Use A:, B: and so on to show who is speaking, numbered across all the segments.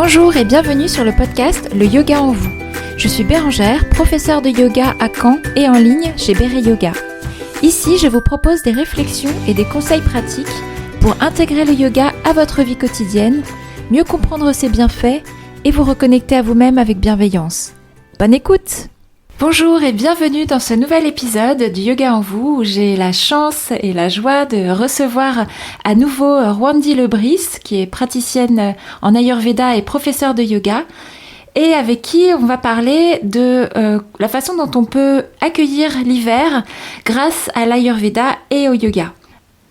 A: Bonjour et bienvenue sur le podcast Le Yoga en vous. Je suis Bérangère, professeure de yoga à Caen et en ligne chez Béré Yoga. Ici, je vous propose des réflexions et des conseils pratiques pour intégrer le yoga à votre vie quotidienne, mieux comprendre ses bienfaits et vous reconnecter à vous-même avec bienveillance. Bonne écoute! Bonjour et bienvenue dans ce nouvel épisode du Yoga en vous où j'ai la chance et la joie de recevoir à nouveau Rwandi Lebris qui est praticienne en Ayurveda et professeure de yoga et avec qui on va parler de la façon dont on peut accueillir l'hiver grâce à l'Ayurveda et au yoga.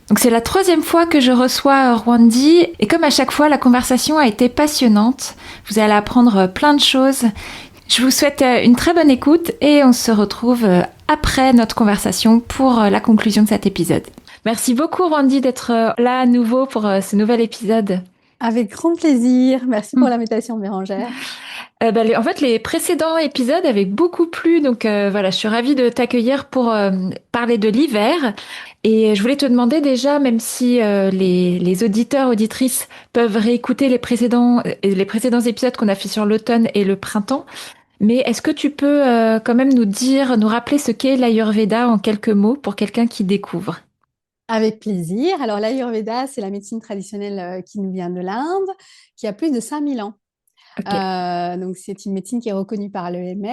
A: Donc c'est la 3e fois que je reçois Rwandi et comme à chaque fois la conversation a été passionnante, vous allez apprendre plein de choses. Je vous souhaite une très bonne écoute et on se retrouve après notre conversation pour la conclusion de cet épisode. Merci beaucoup Rwandi d'être là à nouveau pour ce nouvel épisode.
B: Avec grand plaisir. Merci pour l'invitation, Bérangère.
A: En fait, les précédents épisodes avaient beaucoup plu, donc voilà, je suis ravie de t'accueillir pour parler de l'hiver. Et je voulais te demander déjà, même si les auditeurs, auditrices peuvent réécouter les précédents épisodes qu'on a fait sur l'automne et le printemps, mais est-ce que tu peux quand même nous rappeler ce qu'est l'Ayurveda en quelques mots pour quelqu'un qui découvre?
B: Avec plaisir. Alors, l'Ayurveda, c'est la médecine traditionnelle qui nous vient de l'Inde, qui a plus de 5000 ans.
A: Ok.
B: Donc, c'est une médecine qui est reconnue par l'OMS.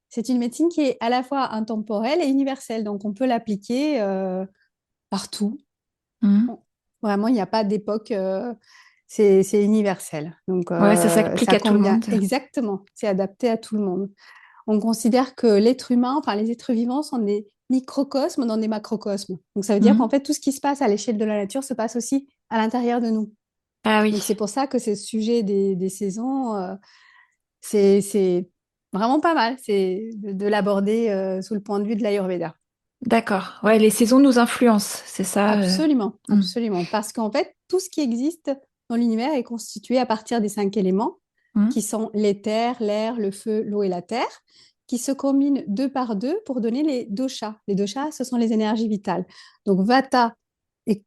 B: C'est une médecine qui est à la fois intemporelle et universelle. Donc, on peut l'appliquer partout.
A: Mhm.
B: Vraiment, il n'y a pas d'époque. C'est universel. Donc,
A: Ouais, ça s'applique
B: ça
A: à tout le
B: convient
A: monde.
B: exactement. C'est adapté à tout le monde. On considère que l'être humain, enfin les êtres vivants sont des microcosmes dans des macrocosmes. Donc ça veut dire qu'en
A: Mhm.
B: fait, tout ce qui se passe à l'échelle de la nature se passe aussi à l'intérieur de nous.
A: Ah
B: Donc
A: oui,
B: c'est pour ça que ce sujet des saisons, c'est vraiment pas mal, c'est de l'aborder sous le point de vue de l'Ayurveda.
A: d'accord. Ouais, les saisons nous influencent, c'est ça.
B: Absolument,
A: Mhm.
B: absolument. Parce qu'en fait, tout ce qui existe dans l'univers est constitué à partir des 5 éléments, qui
A: Mhm.
B: sont l'éther, l'air, le feu, l'eau et la terre, qui se combinent deux par deux pour donner les doshas. Les doshas, ce sont les énergies vitales. Donc, vata, et,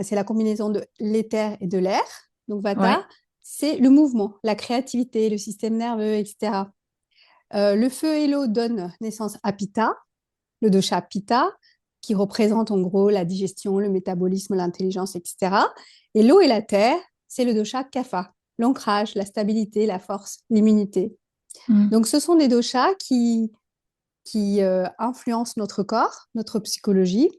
B: c'est la combinaison de l'éther et de l'air. Donc,
A: Ouais,
B: vata, c'est le mouvement, la créativité, le système nerveux, etc. Le feu et l'eau donnent naissance à pitta, le dosha pitta, qui représente en gros la digestion, le métabolisme, l'intelligence, etc. Et l'eau et la terre, c'est le dosha kapha, l'ancrage, la stabilité, la force, l'immunité.
A: Mhm.
B: Donc, ce sont des doshas qui influencent notre corps, notre psychologie,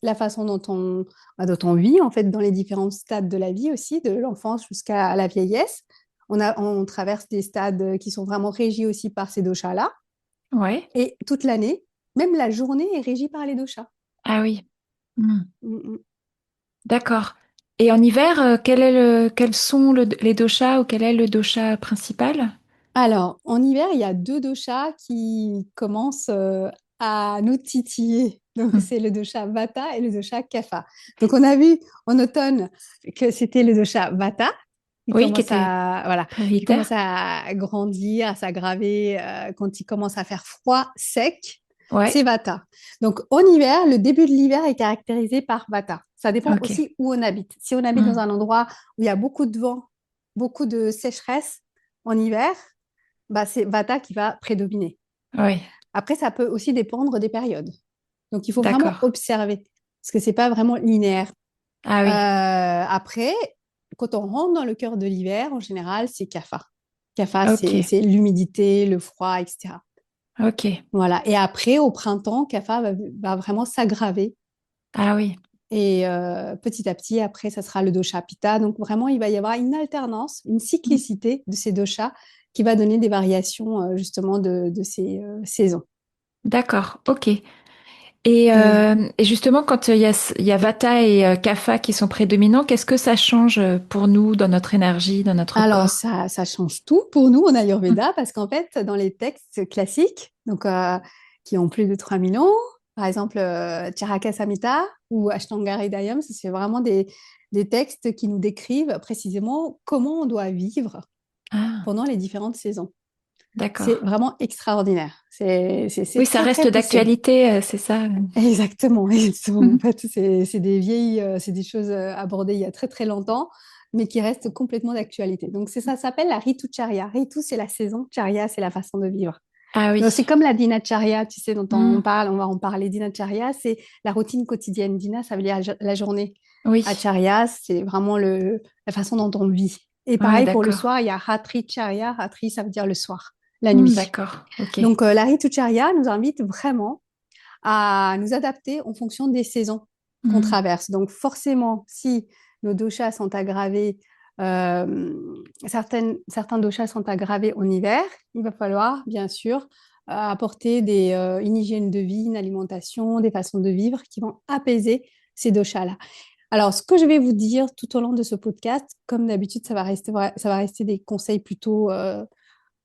B: la façon dont on vit, en fait, dans les différents stades de la vie aussi, de l'enfance jusqu'à la vieillesse. On traverse des stades qui sont vraiment régis aussi par ces doshas-là.
A: ouais.
B: Et toute l'année, même la journée est régie par les doshas.
A: Ah oui. Mhm.
B: Mm, mm.
A: D'accord. Et en hiver, quels sont les doshas ou quel est le dosha principal?
B: Alors, en hiver, il y a deux doshas qui commencent à nous titiller. Donc,
A: Mhm.
B: c'est le dosha Vata et le dosha Kapha. Donc, on a vu en automne que c'était le dosha Vata
A: Oui, qui était
B: voilà, qui commence
A: prioritaire.
B: à grandir, à s'aggraver quand il commence à faire froid, sec.
A: Ouais,
B: C'est Vata. Donc, en hiver, le début de l'hiver est caractérisé par Vata. Ça dépend
A: ok.
B: aussi où on habite. Si on habite dans
A: Mhm.
B: un endroit où il y a beaucoup de vent, beaucoup de sécheresse en hiver, bah, c'est Vata qui va prédominer.
A: Oui,
B: Après, ça peut aussi dépendre des périodes. Donc, il faut vraiment
A: d'accord.
B: observer, parce que c'est pas vraiment linéaire.
A: Ah oui,
B: Après, quand on rentre dans le cœur de l'hiver, en général, c'est Kapha. Kapha,
A: ok,
B: c'est l'humidité, le froid, etc.
A: ok.
B: Voilà. Et après, au printemps, Kapha va vraiment s'aggraver.
A: Ah oui,
B: Et petit à petit, après, ça sera le dosha Pitta. Donc, vraiment, il va y avoir une alternance, une
A: mm,
B: cyclicité de ces doshas qui va donner des variations, justement, de ces saisons.
A: d'accord, ok.
B: Et
A: Et justement, quand il y a Vata et Kapha qui sont prédominants, qu'est-ce que ça change pour nous, dans notre énergie, dans notre
B: alors,
A: corps?
B: ça change tout pour nous en
A: Mm.
B: Ayurveda parce qu'en fait, dans les textes classiques, donc, qui ont plus de 3000 ans, par exemple, Charaka Samhita ou Ashtanga Hridayam, c'est vraiment des textes qui nous décrivent précisément comment on doit vivre
A: Ah,
B: pendant les différentes saisons. C'est
A: d'accord.
B: vraiment extraordinaire.
A: Oui,
B: C'est
A: ça
B: très, très
A: reste
B: poussé.
A: d'actualité, c'est ça.
B: Exactement, exactement. En
A: Mm.
B: fait, c'est des choses abordées il y a très, très longtemps, mais qui reste complètement d'actualité. Donc, ça s'appelle la Ritucharya. Ritu, c'est la saison, Charya, c'est la façon de vivre.
A: Ah oui.
B: Donc, c'est comme la Dinacharya, tu sais, dont on
A: Mm.
B: parle, on va en parler. Dinacharya, c'est la routine quotidienne. Dina, ça veut dire la journée.
A: Oui.
B: Acharya, c'est vraiment la façon dont on vit. Et
A: Ouais,
B: pareil pour le
A: d'accord.
B: soir, il y a Ratri Charya. Ratri, ça veut dire le soir, la nuit.
A: D'accord. Ok.
B: Donc, la Ritucharya nous invite vraiment à nous adapter en fonction des saisons qu'on
A: Mm.
B: traverse. Donc, forcément, si nos doshas sont aggravés, certains doshas sont aggravés en hiver, il va falloir, bien sûr, apporter une hygiène de vie, une alimentation, des façons de vivre qui vont apaiser ces doshas-là. Alors, ce que je vais vous dire tout au long de ce podcast, comme d'habitude, ça va rester des conseils plutôt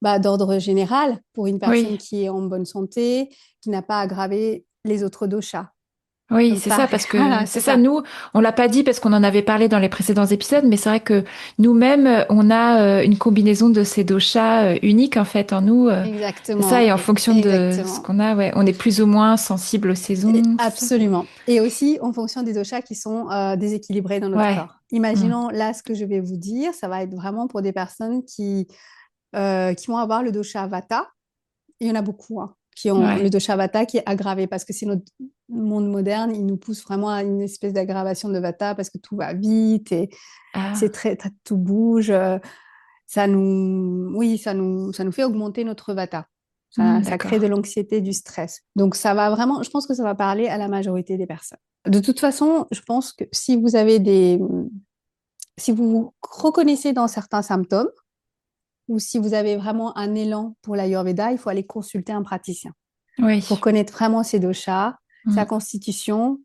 B: d'ordre général pour une
A: Oui.
B: personne qui est en bonne santé, qui n'a pas aggravé les autres doshas.
A: Oui,
B: Donc,
A: c'est ça, parce que
B: voilà,
A: c'est
B: c'est
A: ça,
B: ça.
A: nous, on l'a pas dit parce qu'on en avait parlé dans les précédents épisodes, mais c'est vrai que nous-mêmes, on a une combinaison de ces doshas uniques en fait en nous. C'est ça,
B: Exactement,
A: et en fonction de ce
B: exactement.
A: qu'on a, ouais, on est plus ou moins sensible aux saisons, c'est ça?
B: Absolument. Et aussi en fonction des doshas qui sont déséquilibrés dans notre
A: Ouais.
B: corps.
A: Mm.
B: Imaginons là ce que je vais vous dire, ça va être vraiment pour des personnes qui vont avoir le dosha Vata. Il y en a beaucoup qui ont le
A: Ouais.
B: dosha Vata qui est aggravé parce que c'est notre monde moderne, il nous pousse vraiment à une espèce d'aggravation de Vata parce que tout va vite et c'est
A: Ah,
B: tout bouge. Oui, ça nous fait augmenter notre Vata. Ça crée de
A: d'accord.
B: l'anxiété, du stress. Donc ça va vraiment, je pense que ça va parler à la majorité des personnes. De toute façon, je pense que si vous vous reconnaissez dans certains symptômes, ou si vous avez vraiment un élan pour l'Ayurveda, il faut aller consulter un praticien pour
A: Oui.
B: connaître vraiment ses doshas, sa
A: Mm.
B: constitution,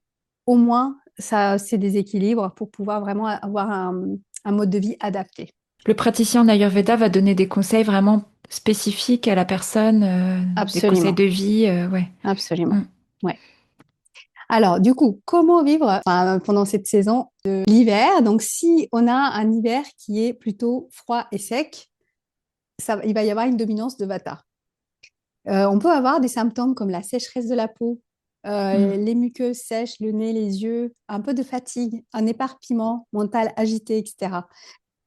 B: au moins ses déséquilibres pour pouvoir vraiment avoir un mode de vie adapté.
A: Le praticien en Ayurveda va donner des conseils vraiment spécifiques à la personne, des conseils
B: Absolument,
A: de vie, ouais.
B: absolument.
A: Mm.
B: Ouais. Alors, du coup, comment vivre pendant cette saison de l'hiver? Donc, si on a un hiver qui est plutôt froid et sec, il va y avoir une dominance de Vata. On peut avoir des symptômes comme la sécheresse de la peau,
A: Mm.
B: les muqueuses sèches, le nez, les yeux, un peu de fatigue, un éparpillement mental agité, etc.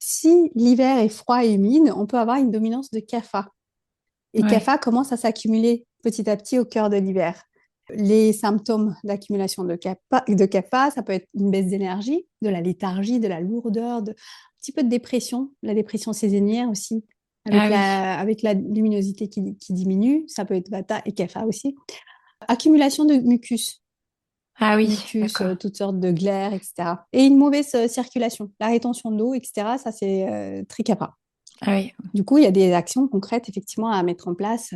B: Si l'hiver est froid et humide, on peut avoir une dominance de kapha. Et
A: Ouais.
B: kapha commence à s'accumuler petit à petit au cœur de l'hiver. Les symptômes d'accumulation de kapha, ça peut être une baisse d'énergie, de la léthargie, de la lourdeur, un petit peu de dépression, la dépression saisonnière aussi,
A: Ah oui.
B: avec la luminosité qui diminue. Ça peut être vata et kapha aussi. Accumulation de
A: Ah oui,
B: mucus,
A: d'accord.
B: toutes sortes de glaires, etc. Et une mauvaise circulation, la rétention d'eau, etc. Ça, c'est très kapha.
A: Ah oui,
B: Du coup, il y a des actions concrètes, effectivement, à mettre en place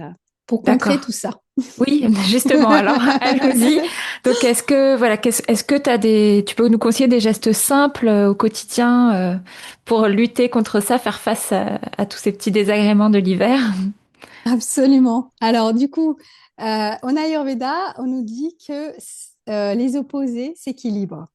B: pour contrer
A: d'accord.
B: tout ça.
A: Oui, justement, alors allons-y. Donc, est-ce que tu peux nous conseiller des gestes simples au quotidien pour lutter contre ça, faire face à tous ces petits désagréments de l'hiver?
B: Absolument. Alors, du coup, en Ayurveda, on nous dit que les opposés s'équilibrent.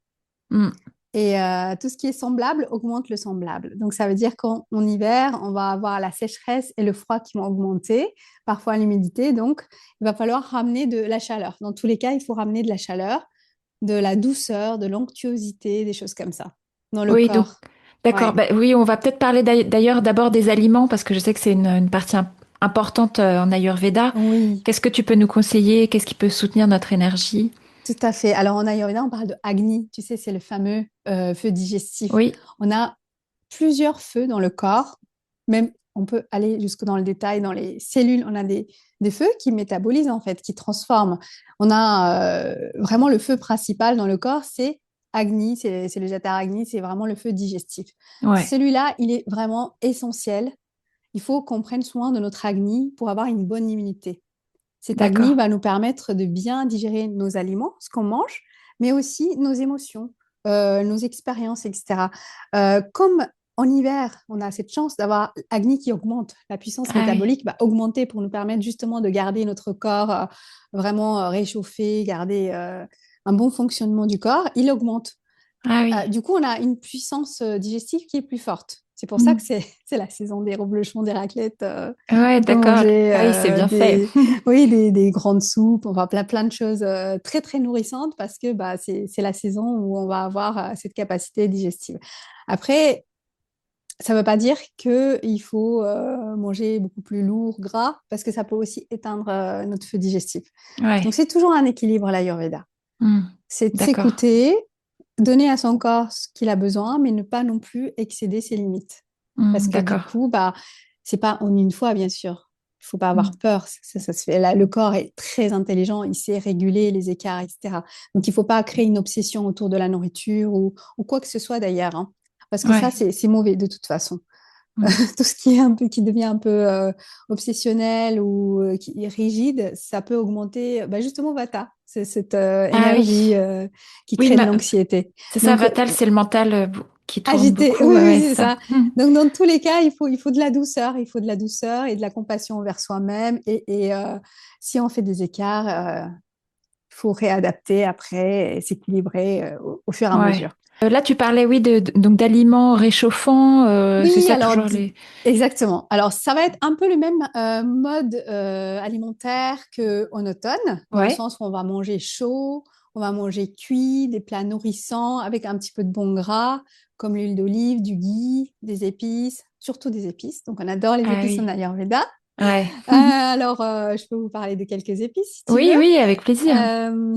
A: Mm.
B: Et tout ce qui est semblable augmente le semblable. Donc, ça veut dire qu'en hiver, on va avoir la sécheresse et le froid qui vont augmenter, parfois l'humidité. Donc, il va falloir ramener de la chaleur. Dans tous les cas, il faut ramener de la chaleur, de la douceur, de l'onctuosité, des choses comme ça dans le
A: Oui, donc,
B: corps.
A: d'accord.
B: Ouais.
A: Bah, oui, on va peut-être parler d'ailleurs d'abord des aliments parce que je sais que c'est une partie importante en Ayurveda.
B: Oui,
A: Qu'est-ce que tu peux nous conseiller? Qu'est-ce qui peut soutenir notre énergie?
B: tout à fait. Alors, en Ayurveda, on parle de Agni. Tu sais, c'est le fameux feu digestif.
A: Oui.
B: On a plusieurs feux dans le corps. Même, on peut aller jusque dans le détail, dans les cellules. On a des feux qui métabolisent, en fait, qui transforment. On a vraiment le feu principal dans le corps, c'est Agni, c'est le Jata Agni, c'est vraiment le feu digestif.
A: Ouais,
B: Celui-là, il est vraiment essentiel. Il faut qu'on prenne soin de notre Agni pour avoir une bonne immunité. Cet Agni
A: d'accord.
B: va nous permettre de bien digérer nos aliments, ce qu'on mange, mais aussi nos émotions, nos expériences, etc. Comme en hiver, on a cette chance d'avoir Agni qui augmente, la puissance
A: Ah oui.
B: métabolique va augmenter pour nous permettre justement de garder notre corps vraiment réchauffé, garder un bon fonctionnement du corps. Il augmente.
A: Ah oui.
B: Du coup, on a une puissance digestive qui est plus forte. C'est pour ça que
A: Mm.
B: c'est la saison des reblochons, des raclettes.
A: Ouais,
B: On peut
A: d'accord.
B: manger
A: Ah oui, c'est bien fait.
B: oui, des grandes soupes, on va plein de choses très très nourrissantes parce que bah, c'est la saison où on va avoir cette capacité digestive. Après, Ça ne veut pas dire qu'il faut manger beaucoup plus lourd, gras, parce que ça peut aussi éteindre notre feu digestif. Donc,
A: Ouais.
B: c'est toujours un équilibre, l'Ayurveda.
A: Hmm.
B: C'est de
A: D'accord.
B: s'écouter, donner à son corps ce qu'il a besoin, mais ne pas non plus excéder ses limites. Parce
A: Hmm.
B: que du
A: D'accord.
B: coup, bah, c'est pas en une fois, bien sûr. Il faut pas
A: Hmm.
B: avoir peur. Ça se fait. Là, le corps est très intelligent, il sait réguler les écarts, etc. Donc, il faut pas créer une obsession autour de la nourriture ou quoi que ce soit d'ailleurs, hein. Parce que ça,
A: Ouais.
B: c'est mauvais de toute façon.
A: Hmm.
B: Tout ce qui est un peu, qui devient un peu obsessionnel ou qui est rigide, ça peut augmenter bah, justement Vata, c'est cette
A: Ah oui.
B: énergie qui
A: Oui,
B: crée de l'anxiété.
A: c'est ça,
B: Donc,
A: Vatal, c'est le mental qui tourne
B: agité,
A: beaucoup.
B: oui,
A: Ouais,
B: oui,
A: ouais,
B: c'est
A: c'est ça.
B: ça.
A: Hmm.
B: Donc, dans tous les cas, il faut de la douceur, il faut de la douceur et de la compassion envers soi-même. Et si on fait des écarts, il faut réadapter après et s'équilibrer au fur et à
A: Ouais.
B: mesure.
A: Là, tu parlais, oui, donc d'aliments réchauffants. C'est
B: Oui,
A: ça
B: alors
A: toujours les.
B: exactement. Alors ça va être un peu le même mode alimentaire qu'en automne, dans le
A: Ouais.
B: sens où on va manger chaud, on va manger cuit, des plats nourrissants avec un petit peu de bon gras, comme l'huile d'olive, du ghee, des épices, surtout des épices. Donc on adore les
A: Ah
B: épices en
A: oui.
B: Ayurveda.
A: Ouais.
B: Alors je peux vous parler de quelques épices si tu
A: Oui,
B: veux.
A: oui, avec plaisir.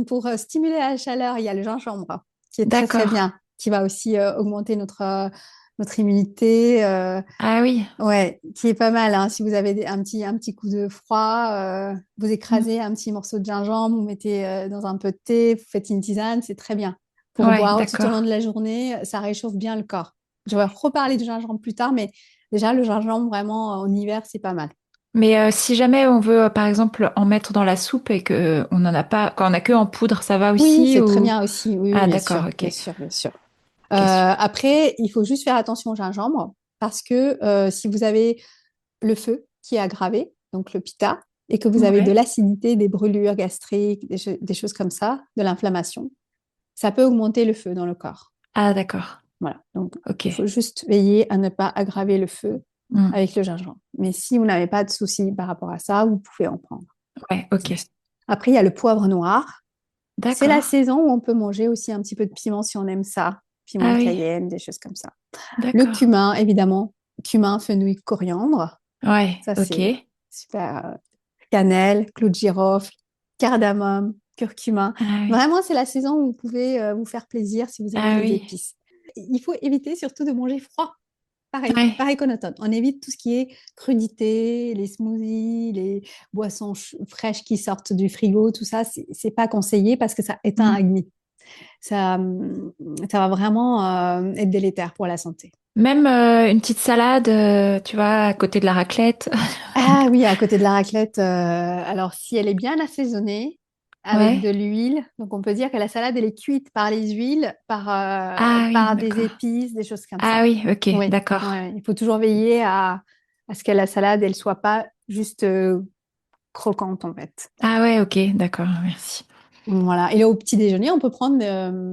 B: Pour stimuler la chaleur, il y a le gingembre qui est très très
A: D'accord.
B: bien, qui va aussi augmenter notre immunité.
A: Ah oui.
B: Ouais, qui est pas mal, hein. Si vous avez un petit coup de froid, vous
A: Hmm.
B: écrasez un petit morceau de gingembre, vous mettez dans un peu de thé, vous faites une tisane, c'est très bien. Pour
A: Ouais,
B: boire tout au long
A: d'accord.
B: de la journée, ça réchauffe bien le corps. Je vais reparler du gingembre plus tard, mais déjà, le gingembre, vraiment, en hiver, c'est pas mal.
A: Mais si jamais on veut, par exemple, en mettre dans la soupe et que on n'en a pas, quand on a que en poudre, ça va
B: Oui,
A: aussi
B: c'est très
A: ou.
B: bien aussi. Oui, oui,
A: Ah,
B: bien
A: d'accord,
B: sûr,
A: ok.
B: bien sûr, bien sûr.
A: Ok, super.
B: Après, il faut juste faire attention au gingembre parce que si vous avez le feu qui est aggravé, donc le pitta, et que vous avez de
A: Ouais.
B: l'acidité, des brûlures gastriques, des choses comme ça, de l'inflammation, ça peut augmenter le feu dans le corps.
A: Ah, d'accord.
B: Voilà. Donc,
A: Ok.
B: il faut juste veiller à ne pas aggraver le feu
A: Hmm.
B: avec le gingembre. Mais si vous n'avez pas de soucis par rapport à ça, vous pouvez en prendre.
A: Ouais, ok.
B: Après, il y a le poivre noir. C'est la
A: D'accord.
B: saison où on peut manger aussi un petit peu de piment si on aime ça. Piment
A: Ah
B: de
A: oui,
B: Cayenne, des choses comme ça. Le
A: d'accord.
B: cumin, évidemment. Cumin, fenouil, coriandre.
A: Ouais,
B: Ça,
A: ok.
B: c'est super. Cannelle, clou de girofle, cardamome, curcuma.
A: Ah oui.
B: Vraiment, c'est la saison où vous pouvez vous faire plaisir si vous aimez
A: Ah
B: les
A: oui.
B: épices. Il faut éviter surtout de manger froid. Pareil,
A: Ouais.
B: pareil qu'en automne. On évite tout ce qui est crudité, les smoothies, les boissons fraîches qui sortent du frigo, tout ça, c'est pas conseillé parce que ça éteint
A: Hmm.
B: Agni. Ça va vraiment être délétère pour la santé.
A: Même une petite salade, tu vois, à côté de la raclette.
B: Ah oui, à côté de la raclette, alors si elle est bien assaisonnée avec de
A: Ouais.
B: l'huile, donc on peut dire que la salade elle est cuite par les huiles,
A: Ah oui,
B: par des
A: d'accord.
B: épices, des choses comme
A: Ah
B: ça.
A: oui, ok,
B: Oui,
A: d'accord.
B: ouais, il faut toujours veiller à ce que la salade elle soit pas juste croquante en fait.
A: Ah ouais, ok, d'accord, merci.
B: Voilà. Et là, au petit déjeuner, on peut prendre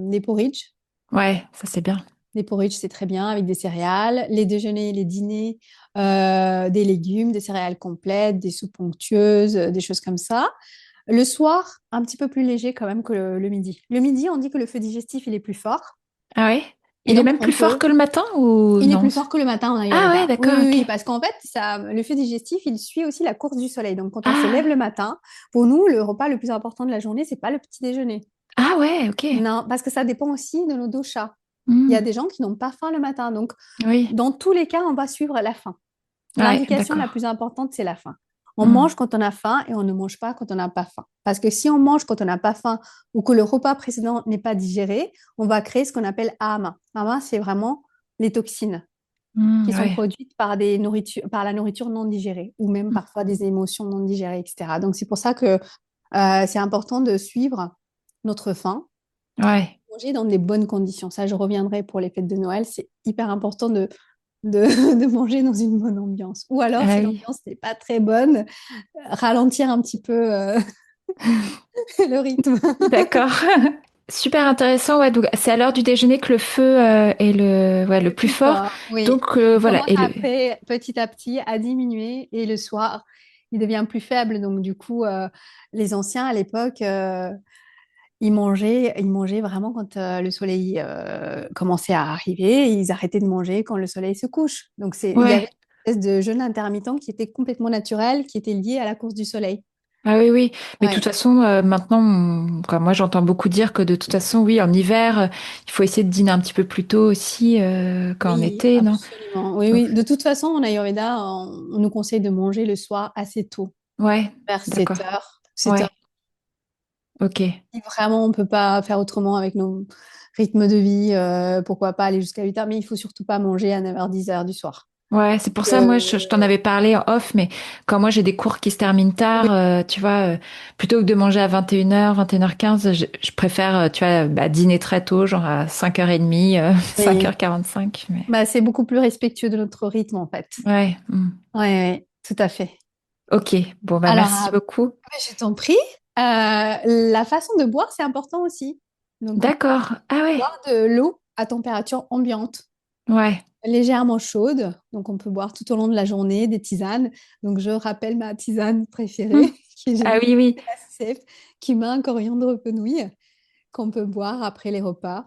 B: des porridge.
A: Ouais, ça c'est bien.
B: Les porridge, c'est très bien avec des céréales. Les déjeuners, les dîners, des légumes, des céréales complètes, des soupes onctueuses, des choses comme ça. Le soir, un petit peu plus léger quand même que le midi. Le midi, on dit que le feu digestif, il est plus fort.
A: Ah ouais?
B: Et
A: Il est
B: donc,
A: même
B: on
A: plus fort
B: peut...
A: que le matin ou
B: Il est
A: non?
B: plus fort que le matin en
A: Ah ouais,
B: Ayurveda. Oui,
A: d'accord,
B: oui,
A: ok.
B: oui, parce qu'en fait, ça, le feu digestif, il suit aussi la course du soleil. Donc, quand on se lève le
A: Ah,
B: matin, pour nous, le repas le plus important de la journée, c'est pas le petit déjeuner.
A: ah ouais, ok.
B: Non, parce que ça dépend aussi de nos doshas. Il y
A: Hmm.
B: a des gens qui n'ont pas faim le matin. Donc,
A: Oui,
B: dans tous les cas, on va suivre la faim.
A: ouais,
B: L'indication la
A: d'accord.
B: plus importante, c'est la faim. On
A: Hmm.
B: mange quand on a faim et on ne mange pas quand on n'a pas faim. Parce que si on mange quand on n'a pas faim ou que le repas précédent n'est pas digéré, on va créer ce qu'on appelle ama. Ama, c'est vraiment les toxines
A: Hmm,
B: qui sont
A: ouais.
B: produites par la nourriture non digérée ou même parfois des émotions non digérées, etc. Donc, c'est pour ça que c'est important de suivre notre faim,
A: Ouais.
B: manger dans des bonnes conditions. Ça, je reviendrai pour les fêtes de Noël. C'est hyper important de, de manger dans une bonne ambiance. Ou alors,
A: Ah
B: si
A: oui.
B: l'ambiance n'est pas très bonne, ralentir un petit peu le rythme.
A: D'accord. Super intéressant, ouais. Donc, c'est à l'heure du déjeuner que le feu est ouais, le
B: Le
A: plus
B: plus
A: fort.
B: fort, oui.
A: Donc,
B: Il
A: voilà.
B: commence après, petit à petit, à diminuer et le soir, il devient plus faible. Donc, du coup, les anciens à l'époque, ils mangeaient vraiment quand le soleil commençait à arriver, et ils arrêtaient de manger quand le soleil se couche. Donc, il y avait
A: Ouais.
B: une espèce de jeûne intermittent qui était complètement naturel, qui était lié à la course du soleil.
A: Ah oui, oui. Mais de toute
B: Ouais.
A: façon, maintenant, quoi, moi, j'entends beaucoup dire que de toute façon, oui, en hiver, il faut essayer de dîner un petit peu plus tôt aussi qu'en
B: Oui,
A: été, non?
B: absolument. Oui,
A: Donc,
B: oui. De toute façon, en Ayurveda, on nous conseille de manger le soir assez tôt,
A: ouais,
B: vers
A: d'accord.
B: 7 heures. 7 heures.
A: Ouais, ok.
B: Si vraiment, on ne peut pas faire autrement avec nos rythmes de vie, pourquoi pas aller jusqu'à 8 heures, mais il faut surtout pas manger à 9 heures, 10 heures du soir.
A: Ouais, c'est pour ça,
B: Euh,
A: moi, je t'en avais parlé en off, mais quand moi j'ai des cours qui se terminent
B: oui,
A: tard, tu vois, plutôt que de manger à 21h, 21h15, je préfère, tu vois, bah, dîner très tôt, genre à 5h30,
B: oui.
A: 5h45. Mais...
B: Bah, c'est beaucoup plus respectueux de notre rythme, en fait.
A: Ouais,
B: Oui, oui, tout à fait.
A: ok, bon, bah
B: Alors,
A: merci beaucoup.
B: je t'en prie. La façon de boire, c'est important aussi. Donc, on peut
A: D'accord. Ah ouais,
B: boire de l'eau à température ambiante,
A: ouais.
B: légèrement chaude. Donc, on peut boire tout au long de la journée des tisanes. Donc, je rappelle ma tisane
A: Hmm.
B: préférée, qui est
A: Ah
B: généralement
A: oui, oui,
B: la cèpe, cumin, coriandre, fenouil, qu'on peut boire après les repas.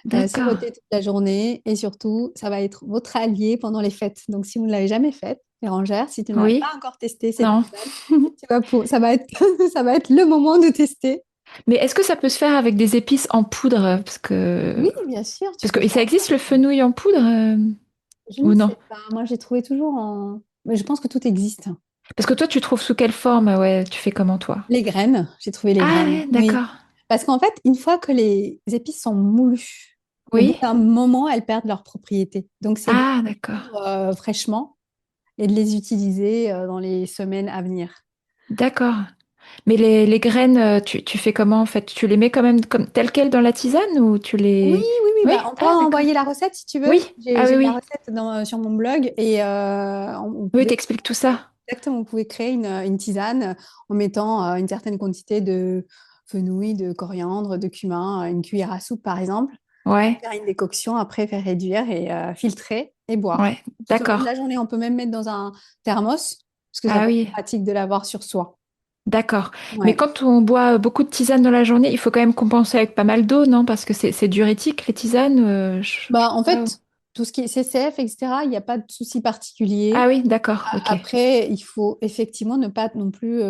A: d'accord.
B: Siroter toute la journée et surtout, ça va être votre allié pendant les fêtes. Donc, si vous ne l'avez jamais faite, Bérangère, si tu n'as pas
A: Oui,
B: encore testé cette
A: non.
B: tisane, ça va être, ça va être le moment de tester.
A: Mais est-ce que ça peut se faire avec des épices en poudre?
B: Oui, bien sûr, tu
A: Parce
B: peux
A: que ça
B: faire ça.
A: existe le fenouil en poudre
B: Je ne
A: ou non?
B: sais pas. Moi, j'ai trouvé toujours en. Mais je pense que tout existe.
A: Parce que toi, tu trouves sous quelle forme? Ouais, tu fais comment toi?
B: Les graines, j'ai trouvé les
A: Ah
B: graines.
A: ouais,
B: Oui.
A: d'accord.
B: Parce qu'en fait, une fois que les épices sont moulues, au bout
A: Oui.
B: d'un moment, elles perdent leurs propriétés. Donc, c'est bon
A: Ah,
B: de les
A: d'accord.
B: prendre, fraîchement et de les utiliser dans les semaines à venir.
A: D'accord. Mais les graines, tu fais comment en fait? Tu les mets quand même comme telles quelles dans la tisane ou tu
B: Oui,
A: les...
B: oui, oui,
A: Oui?
B: bah, on
A: Ah,
B: pourra
A: d'accord.
B: envoyer la recette si tu veux.
A: Oui.
B: J'ai
A: Ah oui,
B: j'ai la
A: oui.
B: recette sur mon blog et on
A: Oui,
B: pouvait
A: t'expliques tout ça.
B: exactement, vous pouvez créer une tisane en mettant une certaine quantité de fenouil, de coriandre, de cumin, une cuillère à soupe par exemple.
A: Ouais.
B: Faire une décoction, après faire réduire et filtrer et boire.
A: Ouais.
B: Tout au long de la
A: D'accord.
B: journée, on peut même mettre dans un thermos parce que ça
A: Ah
B: peut être
A: oui.
B: pratique de l'avoir sur soi.
A: D'accord. Mais
B: Ouais.
A: quand on boit beaucoup de tisane dans la journée, il faut quand même compenser avec pas mal d'eau, non? Parce que c'est diurétique, les tisanes. Je
B: Bah,
A: sais
B: en
A: pas.
B: fait, tout ce qui est CCF, etc., il n'y a pas de souci particulier.
A: Ah oui, d'accord. Ok.
B: Après, il faut effectivement ne pas non plus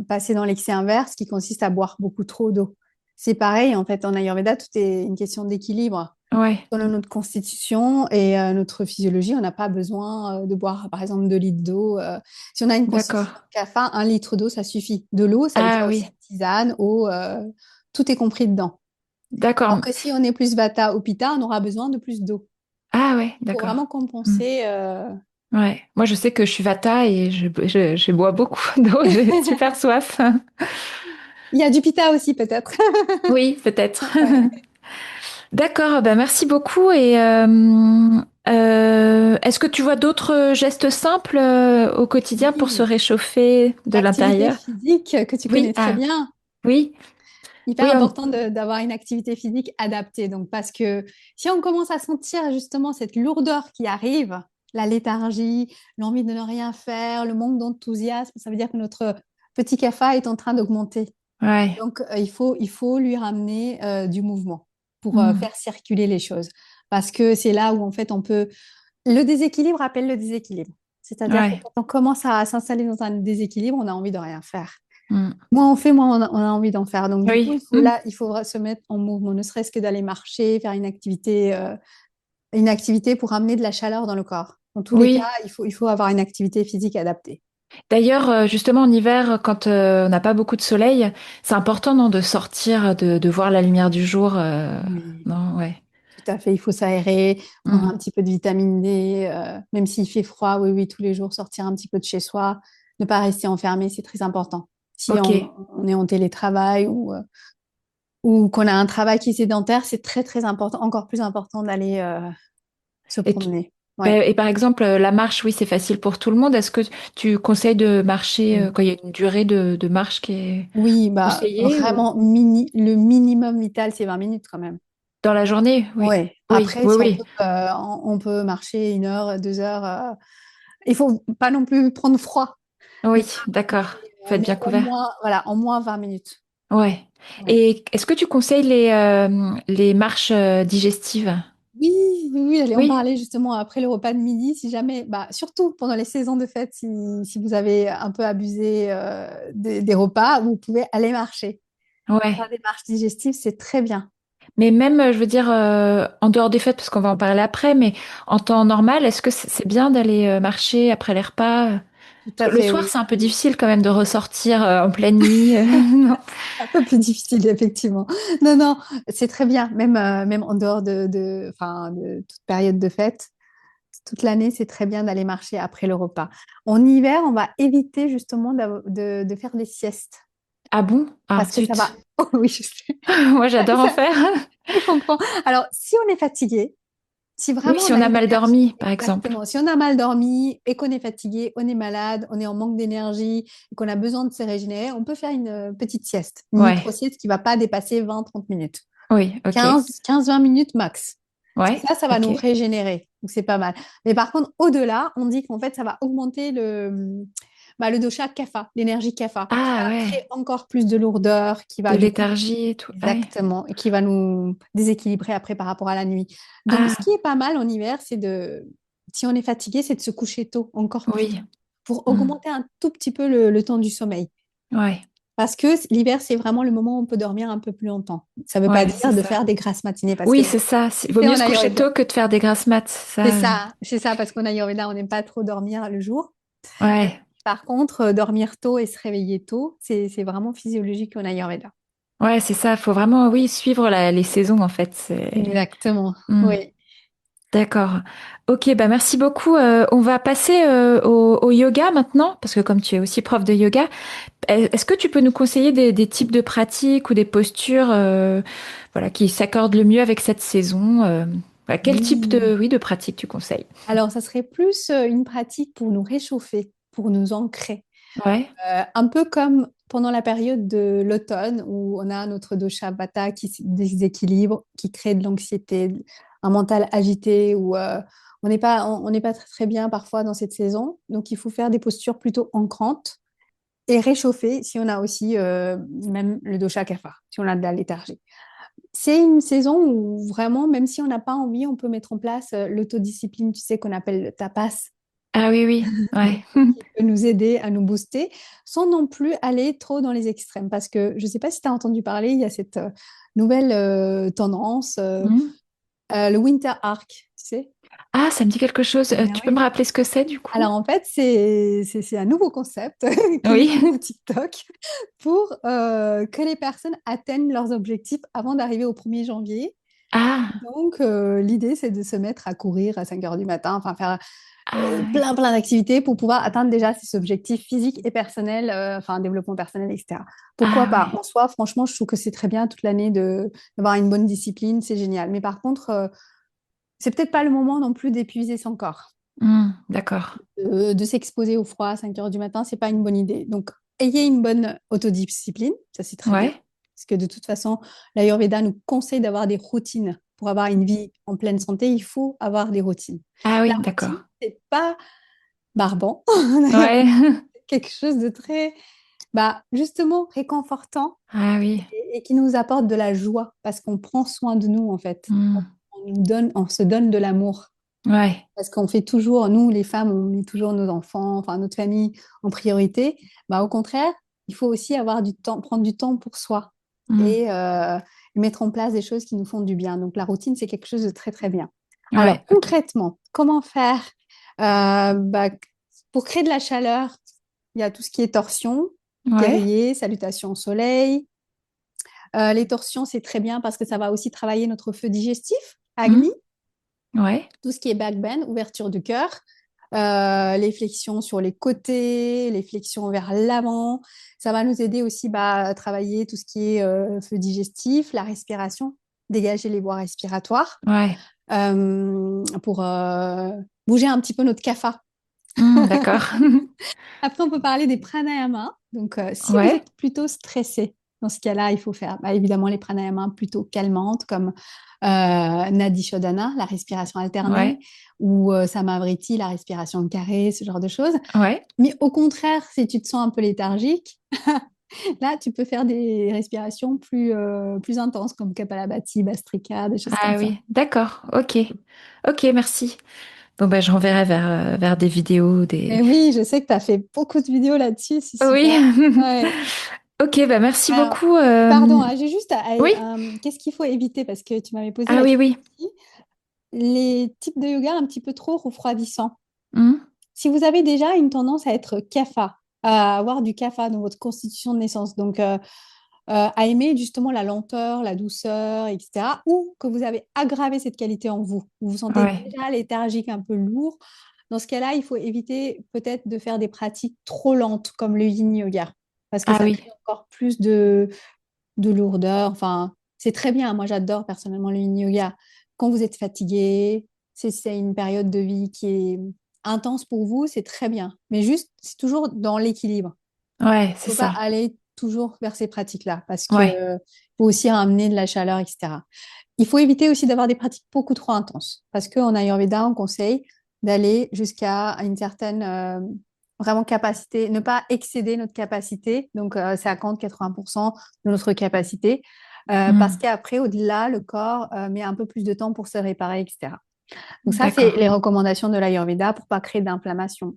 B: passer dans l'excès inverse qui consiste à boire beaucoup trop d'eau. C'est pareil, en fait, en Ayurveda, tout est une question d'équilibre.
A: Ouais.
B: Dans notre constitution et notre physiologie, on n'a pas besoin de boire, par exemple, 2 litres d'eau. Si on a une
A: D'accord.
B: constitution de café, 1 litre d'eau, ça suffit. De l'eau, ça veut dire
A: Ah
B: aussi
A: oui.
B: tisane, eau, tout est compris dedans. Alors
A: D'accord.
B: que si on est plus vata ou pitta, on aura besoin de plus d'eau.
A: Ah ouais,
B: Pour
A: d'accord.
B: vraiment
A: Hmm.
B: compenser.
A: Ouais. Moi, je sais que je suis Vata et je bois beaucoup d'eau. J'ai super soif.
B: Il y a du pitta aussi, peut-être.
A: Oui, peut-être.
B: Ouais.
A: D'accord. Bah, merci beaucoup. Et est-ce que tu vois d'autres gestes simples au quotidien pour se
B: Oui,
A: réchauffer de
B: l'activité
A: l'intérieur?
B: physique que tu
A: Oui.
B: connais très
A: Ah,
B: bien.
A: oui.
B: Hyper
A: Oui.
B: important d'avoir une activité physique adaptée. Donc, parce que si on commence à sentir justement cette lourdeur qui arrive, la léthargie, l'envie de ne rien faire, le manque d'enthousiasme, ça veut dire que notre petit CAFA est en train d'augmenter.
A: Ouais.
B: Donc, il faut lui ramener du mouvement pour
A: Hmm.
B: faire circuler les choses. Parce que c'est là où, en fait, on peut... Le déséquilibre appelle le déséquilibre. C'est-à-dire que
A: Ouais.
B: quand on commence à s'installer dans un déséquilibre, on a envie de rien faire.
A: Hmm.
B: Moins on fait, moins on a envie d'en faire. Donc, du coup,
A: Oui. Hmm.
B: il faut se mettre en mouvement, ne serait-ce que d'aller marcher, faire une activité pour amener de la chaleur dans le corps. Dans tous les cas,
A: Oui.
B: il faut avoir une activité physique adaptée.
A: D'ailleurs, justement, en hiver, quand on n'a pas beaucoup de soleil, c'est important, non, de sortir, de voir la lumière du jour.
B: Oui.
A: Non, ouais.
B: Tout à fait, il faut s'aérer, prendre
A: Hmm.
B: un petit peu de vitamine D, même s'il fait froid, oui, oui, tous les jours, sortir un petit peu de chez soi, ne pas rester enfermé, c'est très important. Si
A: Ok.
B: on est en télétravail ou qu'on a un travail qui est sédentaire, c'est très, très important, encore plus important d'aller se
A: Et,
B: promener. Ouais.
A: et par exemple, la marche, oui, c'est facile pour tout le monde. Est-ce que tu conseilles de marcher quand il y a une durée de marche qui est
B: Oui, bah
A: conseillée ou
B: vraiment, le minimum vital, c'est 20 minutes quand même.
A: dans la journée? Oui.
B: Ouais.
A: Oui,
B: Après,
A: oui,
B: si
A: oui.
B: on peut marcher 1 heure, 2 heures. Il faut pas non plus prendre froid, mais
A: Oui, d'accord. Faut être
B: mais
A: bien
B: au
A: couvert.
B: moins, voilà, au moins 20 minutes.
A: Ouais.
B: Ouais.
A: Et est-ce que tu conseilles les marches digestives?
B: Oui, oui, oui, j'allais en
A: Oui,
B: parler justement après le repas de midi, si jamais, bah, surtout pendant les saisons de fête, si vous avez un peu abusé des repas, vous pouvez aller marcher. Faire
A: ouais.
B: des marches digestives, c'est très bien.
A: Mais même, je veux dire, en dehors des fêtes, parce qu'on va en parler après, mais en temps normal, est-ce que c'est bien d'aller marcher après les repas?
B: Tout
A: Parce
B: à
A: que le
B: fait,
A: soir,
B: oui.
A: c'est un peu difficile quand même de ressortir en pleine nuit. Non.
B: Un peu plus difficile, effectivement. Non, non, c'est très bien, même en dehors enfin, de toute période de fête. Toute l'année, c'est très bien d'aller marcher après le repas. En hiver, on va éviter justement de faire des siestes
A: Ah bon? Ah,
B: parce que ça va.
A: zut.
B: Oh, oui, je sais.
A: Moi, j'adore en
B: Ça,
A: faire.
B: je comprends. Alors, si on est fatigué, si
A: Oui,
B: vraiment
A: si
B: on
A: on
B: a
A: a
B: une
A: mal
B: énergie,
A: dormi, par exemple.
B: exactement. Si on a mal dormi et qu'on est fatigué, on est malade, on est en manque d'énergie et qu'on a besoin de se régénérer, on peut faire une petite sieste, une
A: Ouais.
B: micro-sieste qui ne va pas dépasser 20-30 minutes.
A: Oui, ok.
B: 15-20 minutes max.
A: Ouais,
B: Ça va nous
A: ok.
B: régénérer. Donc, c'est pas mal. Mais par contre, au-delà, on dit qu'en fait, ça va augmenter le dosha kapha, l'énergie kapha, qui
A: Ah
B: va
A: ouais,
B: créer encore plus de lourdeur, qui
A: de
B: va du coup,
A: léthargie et tout. Ouais.
B: exactement, et qui va nous déséquilibrer après par rapport à la nuit. Donc, ce
A: Ah
B: qui est pas mal en hiver, si on est fatigué, c'est de se coucher tôt, encore plus tôt,
A: oui.
B: pour
A: Hmm.
B: augmenter un tout petit peu le temps du sommeil.
A: Ouais,
B: Parce que l'hiver, c'est vraiment le moment où on peut dormir un peu plus longtemps. Ça ne veut pas
A: ouais, c'est
B: dire de
A: ça.
B: faire des grasses matinées parce que
A: Oui, c'est ça.
B: tu
A: Vaut
B: sais,
A: mieux
B: en
A: se coucher
B: Ayurveda,
A: tôt que de faire des grasses mat. Ça.
B: c'est ça, parce qu'en Ayurveda, on n'aime pas trop dormir le jour.
A: Ouais.
B: Par contre, dormir tôt et se réveiller tôt, c'est vraiment physiologique en Ayurveda.
A: Ouais, c'est ça. Faut vraiment, oui, suivre les saisons, en fait.
B: Exactement,
A: Hmm.
B: oui.
A: D'accord. Ok, bah merci beaucoup. On va passer au yoga maintenant, parce que comme tu es aussi prof de yoga, est-ce que tu peux nous conseiller des types de pratiques ou des postures voilà, qui s'accordent le mieux avec cette saison voilà, quel type
B: Oui.
A: oui, de pratique tu conseilles?
B: Alors, ça serait plus une pratique pour nous réchauffer, pour nous ancrer.
A: Ouais.
B: Un peu comme pendant la période de l'automne où on a notre dosha vata qui se déséquilibre, qui crée de l'anxiété, un mental agité où on n'est pas très, très bien parfois dans cette saison. Donc, il faut faire des postures plutôt ancrantes et réchauffer si on a aussi même le dosha kapha, si on a de la léthargie. C'est une saison où vraiment, même si on n'a pas envie, on peut mettre en place l'autodiscipline, tu sais, qu'on appelle le tapas,
A: Ah oui, oui. Ouais.
B: qui peut nous aider à nous booster sans non plus aller trop dans les extrêmes. Parce que je ne sais pas si tu as entendu parler, il y a cette nouvelle tendance,
A: Hmm.
B: le winter arc, tu sais.
A: Ah, ça me dit quelque chose.
B: Ah
A: Tu peux me
B: oui.
A: rappeler ce que c'est du coup?
B: Alors en fait, c'est un nouveau concept qui est
A: Oui.
B: né sur TikTok pour que les personnes atteignent leurs objectifs avant d'arriver au 1er janvier.
A: Ah,
B: Donc, l'idée, c'est de se mettre à courir à 5 heures du matin, enfin faire
A: ah oui.
B: plein d'activités pour pouvoir atteindre déjà ces objectifs physiques et personnels, enfin développement personnel, etc. Pourquoi
A: Ah
B: pas?
A: ouais.
B: En soi, franchement, je trouve que c'est très bien toute l'année d'avoir une bonne discipline, c'est génial. Mais par contre, c'est peut-être pas le moment non plus d'épuiser son corps.
A: Hmm, d'accord.
B: De s'exposer au froid à 5 heures du matin, c'est pas une bonne idée. Donc, ayez une bonne autodiscipline, ça c'est très bien.
A: Ouais.
B: Parce que de toute façon, l'Ayurveda nous conseille d'avoir des routines. Pour avoir une vie en pleine santé, il faut avoir des routines.
A: Ah
B: La
A: oui,
B: routine,
A: d'accord.
B: c'est pas barbant.
A: Ouais.
B: Quelque chose de très, bah, justement, réconfortant
A: Ah oui.
B: et qui nous apporte de la joie parce qu'on prend soin de nous, en fait.
A: Hmm.
B: On se donne de l'amour.
A: Ouais.
B: Parce qu'on fait toujours, nous, les femmes, on met toujours nos enfants, enfin notre famille en priorité. Bah, au contraire, il faut aussi avoir du temps, prendre du temps pour soi
A: Hmm.
B: et mettre en place des choses qui nous font du bien. Donc la routine, c'est quelque chose de très, très bien. Alors
A: Ouais, ok.
B: concrètement, comment faire bah, pour créer de la chaleur? Il y a tout ce qui est torsion,
A: Ouais.
B: guerrier, salutation au soleil. Les torsions, c'est très bien parce que ça va aussi travailler notre feu digestif,
A: Hmm.
B: Agni,
A: Ouais.
B: tout ce qui est back bend, ouverture du cœur, les flexions sur les côtés, les flexions vers l'avant. Ça va nous aider aussi à travailler tout ce qui est feu digestif, la respiration, dégager les voies respiratoires
A: Ouais.
B: pour bouger un petit peu notre kapha.
A: Hmm, d'accord.
B: Après, on peut parler des pranayamas. Donc, si vous
A: Ouais.
B: êtes plutôt stressé, dans ce cas-là, il faut faire évidemment les pranayamas plutôt calmantes comme Nadi Shodhana, la respiration alternée,
A: Ouais.
B: ou Samavriti, la respiration carrée, ce genre de choses.
A: Ouais.
B: Mais au contraire, si tu te sens un peu léthargique, Là, tu peux faire des respirations plus intenses, comme Kapalabhati, Bhastrika, des choses comme
A: Ah
B: ça.
A: oui, d'accord, ok. Ok, merci. Bon, bah, je renverrai vers des vidéos, des...
B: Mais oui, je sais que tu as fait beaucoup de vidéos là-dessus, c'est
A: Oui.
B: super. Ouais.
A: Ok, bah merci
B: Alors,
A: beaucoup.
B: pardon, hein, j'ai juste
A: Oui.
B: qu'est-ce qu'il faut éviter? Parce que tu m'avais posé
A: Ah
B: la
A: oui,
B: question
A: oui.
B: aussi. Les types de yoga un petit peu trop refroidissants.
A: Hmm.
B: Si vous avez déjà une tendance à être kapha, à avoir du kapha dans votre constitution de naissance, donc à aimer justement la lenteur, la douceur, etc., ou que vous avez aggravé cette qualité en vous, vous vous sentez
A: Ouais.
B: déjà léthargique, un peu lourd, dans ce cas-là, il faut éviter peut-être de faire des pratiques trop lentes comme le yin yoga, parce que
A: Ah
B: ça
A: oui.
B: crée encore plus de lourdeur. Enfin, c'est très bien. Moi, j'adore personnellement le yin yoga. Quand vous êtes fatigué, c'est une période de vie qui est intense pour vous, c'est très bien. Mais juste, c'est toujours dans l'équilibre.
A: Ouais,
B: Il
A: c'est
B: ne faut pas
A: ça.
B: aller toujours vers ces pratiques-là parce que
A: Ouais.
B: faut aussi ramener de la chaleur, etc. Il faut éviter aussi d'avoir des pratiques beaucoup trop intenses parce qu'en Ayurveda, on conseille d'aller jusqu'à une certaine vraiment capacité, ne pas excéder notre capacité. Donc, c'est à 50-80% de notre capacité parce
A: Hmm.
B: qu'après, au-delà, le corps met un peu plus de temps pour se réparer, etc. Donc, ça, c'est
A: D'accord.
B: les recommandations de l'Ayurveda pour pas créer d'inflammation.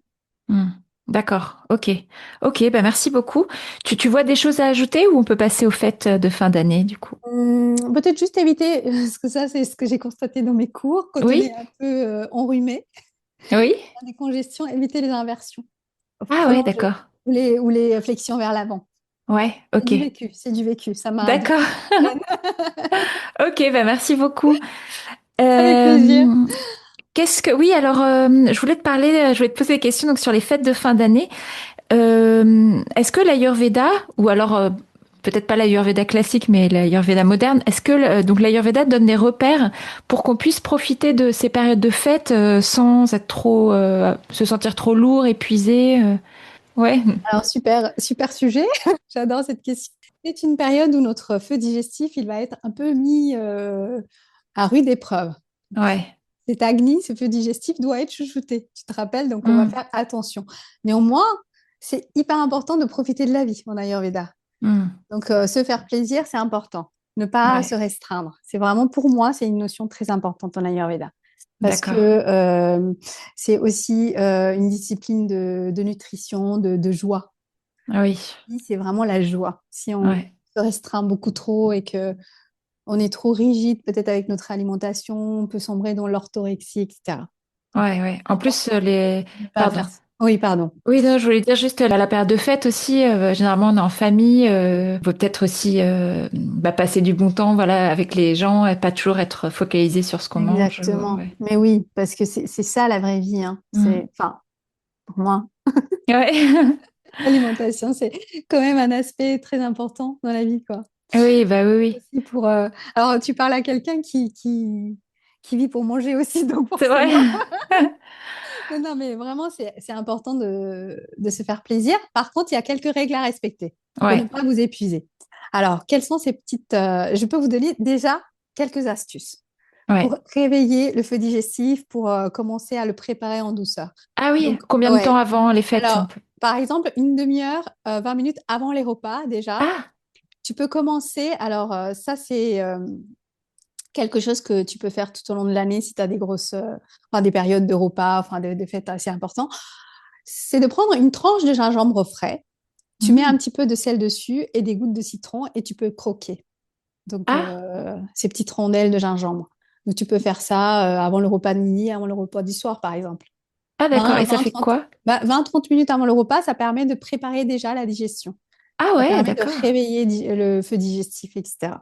A: Hmm. D'accord. Ok. Ok, bah merci beaucoup. Tu vois des choses à ajouter ou on peut passer aux fêtes de fin d'année du coup?
B: Peut-être juste éviter, parce que ça, c'est ce que j'ai constaté dans mes cours, quand on est
A: Oui?
B: un peu enrhumé,
A: Oui?
B: des congestions, éviter les inversions
A: Ah ouais,
B: prolongées
A: d'accord.
B: ou les flexions vers l'avant.
A: Ouais,
B: C'est
A: ok.
B: du vécu, c'est du vécu. Ça m'a donné
A: D'accord.
B: une graine.
A: Ok, bah merci beaucoup.
B: Avec plaisir.
A: Euh, Oui, alors je voulais te parler, je voulais te poser des questions donc sur les fêtes de fin d'année. Est-ce que l'Ayurveda, ou alors peut-être pas l'Ayurveda classique, mais l'Ayurveda moderne, est-ce que donc l'Ayurveda donne des repères pour qu'on puisse profiter de ces périodes de fête sans être trop, se sentir trop lourd, épuisé Ouais.
B: Alors, super, super sujet. J'adore cette question. C'est une période où notre feu digestif, il va être un peu mis à rude épreuve.
A: Ouais.
B: Cet agni, ce feu digestif, doit être chouchouté. Tu te rappelles, donc on va
A: Hmm.
B: faire attention. Néanmoins, c'est hyper important de profiter de la vie en Ayurveda.
A: Hmm.
B: Donc, se faire plaisir, c'est important. Ne pas se
A: Ouais.
B: restreindre. C'est vraiment, pour moi, c'est une notion très importante en Ayurveda. Parce que
A: D'accord.
B: c'est aussi une discipline de nutrition, de joie.
A: Ah oui.
B: C'est vraiment la joie. Si on
A: Ouais.
B: se restreint beaucoup trop et que on est trop rigide, peut-être avec notre alimentation, on peut sombrer dans l'orthorexie, etc. Donc,
A: Ouais, ouais.
B: c'est
A: En plus,
B: important
A: les...
B: de ne pas
A: Pardon.
B: faire ça. Oui, pardon.
A: Oui, non, je voulais dire juste la période de fête aussi. Généralement, on est en famille. Faut peut-être aussi passer du bon temps, voilà, avec les gens, et pas toujours être focalisé sur ce qu'on mange.
B: Exactement.
A: Ouais.
B: Mais oui, parce que c'est ça la vraie vie, hein.
A: Mm.
B: Enfin, pour moi,
A: Ouais.
B: l'alimentation, c'est quand même un aspect très important dans la vie, quoi.
A: Oui, bah oui, oui.
B: Aussi pour, alors, tu parles à quelqu'un qui vit pour manger aussi, donc
A: C'est vrai.
B: forcément. Non, non, mais vraiment, c'est important de se faire plaisir. Par contre, il y a quelques règles à respecter pour ne
A: Ouais,
B: pas vous épuiser. Alors, quelles sont ces petites... je peux vous donner déjà quelques astuces pour
A: ouais.
B: réveiller le feu digestif, pour commencer à le préparer en douceur.
A: Ah oui,
B: Donc,
A: combien de temps
B: ouais.
A: avant les fêtes on
B: Alors,
A: peut...
B: par exemple, une demi-heure, 20 minutes avant les repas, déjà,
A: Ah,
B: tu peux commencer. Alors, ça, c'est quelque chose que tu peux faire tout au long de l'année si tu as des grosses, enfin, des périodes de repas, enfin, de fêtes assez importantes. C'est de prendre une tranche de gingembre frais. Tu mets un
A: mm.
B: petit peu de sel dessus et des gouttes de citron et tu peux croquer. Donc,
A: Ah,
B: ces petites rondelles de gingembre. Donc, tu peux faire ça avant le repas de midi, avant le repas du soir, par exemple.
A: ah d'accord.
B: 20,
A: Et ça
B: 20,
A: fait
B: 30,
A: quoi?
B: 20-30 minutes avant le repas, ça permet de préparer déjà la digestion.
A: Ah
B: Ça
A: ouais,
B: permet de
A: d'accord.
B: réveiller le feu digestif, etc.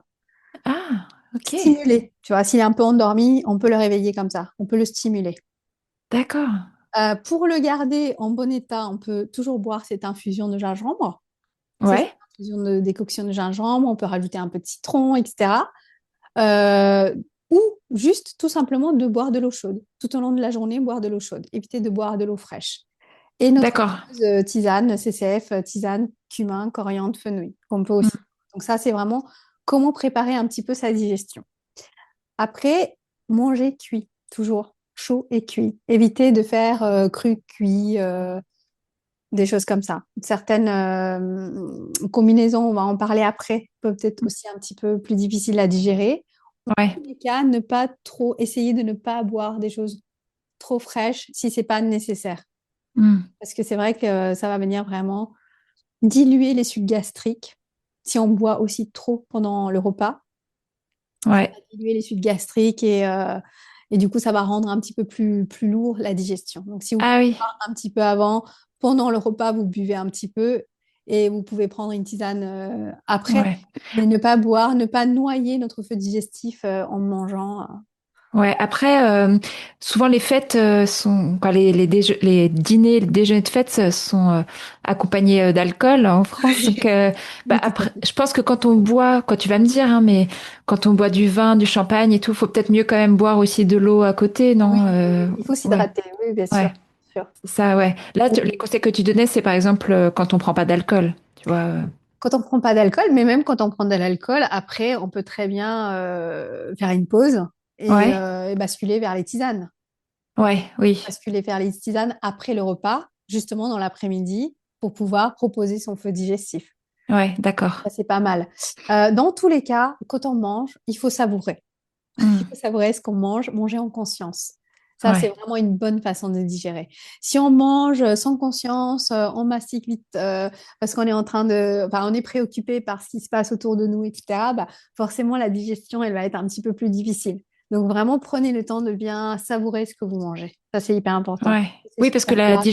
A: Ah, ok.
B: Stimuler. Tu vois, s'il est un peu endormi, on peut le réveiller comme ça. On peut le stimuler.
A: D'accord.
B: Pour le garder en bon état, on peut toujours boire cette infusion de gingembre. C'est cette
A: Ouais,
B: infusion de décoction de gingembre. On peut rajouter un peu de citron, etc. Euh, ou juste tout simplement de boire de l'eau chaude. Tout au long de la journée, boire de l'eau chaude. Éviter de boire de l'eau fraîche. Et notre
A: d'accord.
B: fameuse tisane, CCF, tisane, cumin, coriandre, fenouil, qu'on peut
A: Mm.
B: aussi. Donc ça, c'est vraiment comment préparer un petit peu sa digestion. Après, manger cuit, toujours chaud et cuit. Éviter de faire cru, cuit. des choses comme ça. Certaines combinaisons, on va en parler après, peuvent être aussi un petit peu plus difficiles à digérer. En
A: Ouais.
B: tous les cas, ne pas trop essayer de ne pas boire des choses trop fraîches si c'est pas nécessaire.
A: Hmm.
B: Parce que c'est vrai que ça va venir vraiment diluer les sucs gastriques. Si on boit aussi trop pendant le repas, ça
A: Ouais.
B: va diluer les sucs gastriques et du coup, ça va rendre un petit peu plus lourd la digestion. Donc, si vous
A: Ah
B: pouvez
A: oui.
B: boire un petit peu avant, pendant le repas, vous buvez un petit peu et vous pouvez prendre une tisane après,
A: Ouais.
B: mais ne pas boire, ne pas noyer notre feu digestif en mangeant.
A: Ouais, après, souvent les fêtes sont, quoi, les dîners, les déjeuners de fête sont accompagnés d'alcool en France. Donc, bah,
B: Oui, tout à
A: après,
B: fait.
A: je pense que quand on boit, quand tu vas me dire, hein, mais quand on boit du vin, du champagne et tout, faut peut-être mieux quand même boire aussi de l'eau à côté,
B: Oui,
A: non?
B: oui, oui. Il faut
A: Ouais,
B: s'hydrater, oui, bien sûr.
A: ouais,
B: Bien sûr.
A: c'est ça, ouais. Là, les
B: Oui.
A: conseils que tu donnais, c'est par exemple quand on prend pas d'alcool, tu vois.
B: Quand on prend pas d'alcool, mais même quand on prend de l'alcool, après, on peut très bien faire une pause
A: Ouais,
B: et basculer vers les tisanes.
A: ouais, oui,
B: Basculer vers les tisanes après le repas, justement dans l'après-midi, pour pouvoir proposer son feu digestif.
A: ouais, d'accord.
B: Ça, c'est pas mal. Dans tous les cas, quand on mange, il faut savourer. Il
A: Hmm.
B: faut savourer ce qu'on mange, manger en conscience. Ça, c'est
A: Ouais,
B: vraiment une bonne façon de digérer. Si on mange sans conscience, on mastique vite parce qu'on est en train de, enfin, on est préoccupé par ce qui se passe autour de nous, etc. Bah, forcément, la digestion, elle va être un petit peu plus difficile. Donc, vraiment, prenez le temps de bien savourer ce que vous mangez. Ça, c'est hyper important.
A: ouais.
B: C'est
A: Oui, parce que
B: super plat.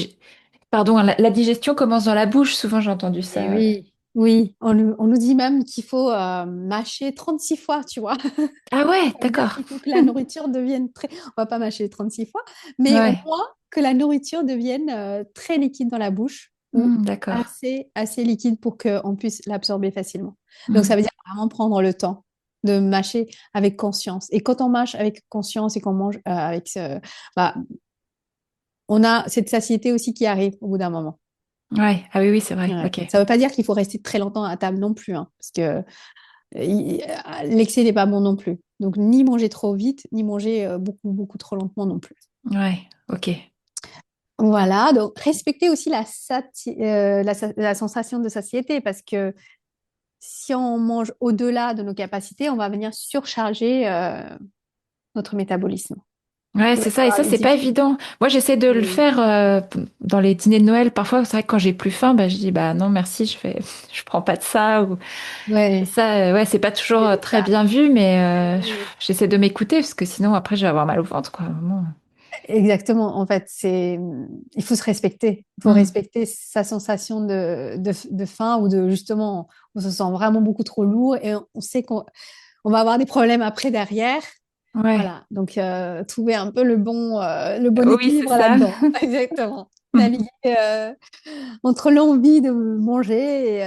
A: pardon, la digestion commence dans la bouche. Souvent, j'ai entendu
B: Et
A: ça.
B: oui, oui, on nous dit même qu'il faut mâcher 36 fois, tu vois.
A: Ah ouais,
B: Ça veut dire
A: d'accord.
B: qu'il faut que la nourriture devienne très... On va pas mâcher 36 fois, mais au
A: Ouais,
B: moins que la nourriture devienne très liquide dans la bouche ou
A: d'accord.
B: assez liquide pour qu'on puisse l'absorber facilement. Donc, ça
A: Hmm.
B: veut dire vraiment prendre le temps de mâcher avec conscience. Et quand on mâche avec conscience et qu'on mange bah, on a cette satiété aussi qui arrive au bout d'un moment.
A: Ouais, ah oui, oui, c'est vrai.
B: Ouais.
A: Ok.
B: Ça ne veut pas dire qu'il faut rester très longtemps à table non plus, hein, parce que l'excès n'est pas bon non plus. Donc, ni manger trop vite, ni manger beaucoup trop lentement non plus.
A: Ouais, ok.
B: Voilà, donc respecter aussi la sensation de satiété, parce que si on mange au-delà de nos capacités, on va venir surcharger notre métabolisme.
A: Ouais,
B: Donc,
A: c'est ça. Et ça, c'est pas
B: difficile.
A: évident. Moi, j'essaie de le
B: Oui.
A: faire dans les dîners de Noël. Parfois, c'est vrai que quand j'ai plus faim, bah, je dis, bah non, merci, je prends pas de ça. Ou... Et
B: Ouais,
A: ça, ouais, c'est pas toujours
B: c'est
A: très
B: délicat.
A: bien vu, mais
B: Oui.
A: j'essaie de m'écouter parce que sinon, après, je vais avoir mal au ventre, quoi. Vraiment.
B: Exactement. En fait, il faut se respecter. Il faut
A: Hmm.
B: respecter sa sensation de faim ou de justement, on se sent vraiment beaucoup trop lourd et on sait qu'on va avoir des problèmes après derrière.
A: Ouais.
B: Voilà. Donc, trouver un peu le bon
A: Oui, c'est
B: équilibre
A: ça.
B: là-dedans. Exactement. Naviguer entre l'envie de manger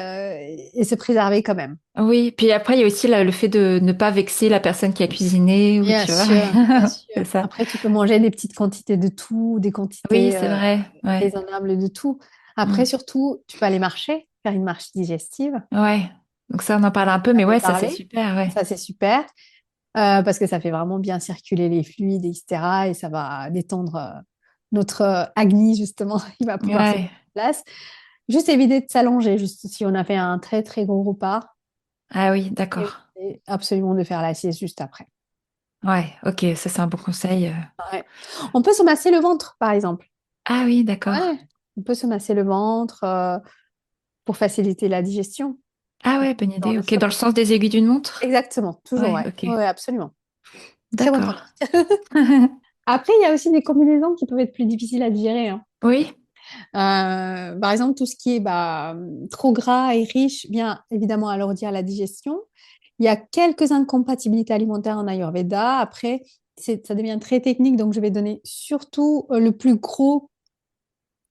B: et se préserver quand même.
A: Oui, puis après, il y a aussi le fait de ne pas vexer la personne qui a cuisiné, ou
B: Bien
A: tu vois.
B: sûr, bien sûr.
A: C'est ça.
B: Après, tu peux manger des petites quantités de tout, des
A: Oui,
B: quantités
A: c'est vrai. Ouais.
B: raisonnables de tout. Après,
A: Mm.
B: surtout, tu peux aller marcher, faire une marche digestive.
A: Ouais. Donc ça, on en parle un peu, mais
B: On en
A: ouais,
B: avait
A: ça, c'est
B: parlé.
A: super, ouais.
B: Ça, c'est super parce que ça fait vraiment bien circuler les fluides, etc. Et ça va détendre notre Agni, justement. Il va pouvoir se mettre
A: Ouais.
B: en place. Juste éviter de s'allonger, juste si on a fait un très gros repas.
A: Ah oui, d'accord.
B: Éviter absolument de faire la sieste juste après.
A: Ouais, ok, ça, c'est un bon conseil.
B: Ouais. On peut se masser le ventre, par exemple.
A: Ah oui, d'accord.
B: Ouais. On peut se masser le ventre pour faciliter la digestion.
A: Ah ouais, bonne idée.
B: Bien
A: Ok,
B: sûr.
A: dans le sens des aiguilles d'une montre?
B: Exactement, toujours,
A: Ouais,
B: ouais.
A: ok.
B: Ouais, absolument. Très bonne
A: D'accord.
B: pratique. Après, il y a aussi des combinaisons qui peuvent être plus difficiles à digérer, hein.
A: Oui,
B: Par exemple, tout ce qui est trop gras et riche vient évidemment alourdir la digestion. Il y a quelques incompatibilités alimentaires en Ayurveda. Après, ça devient très technique, donc je vais donner surtout le plus gros,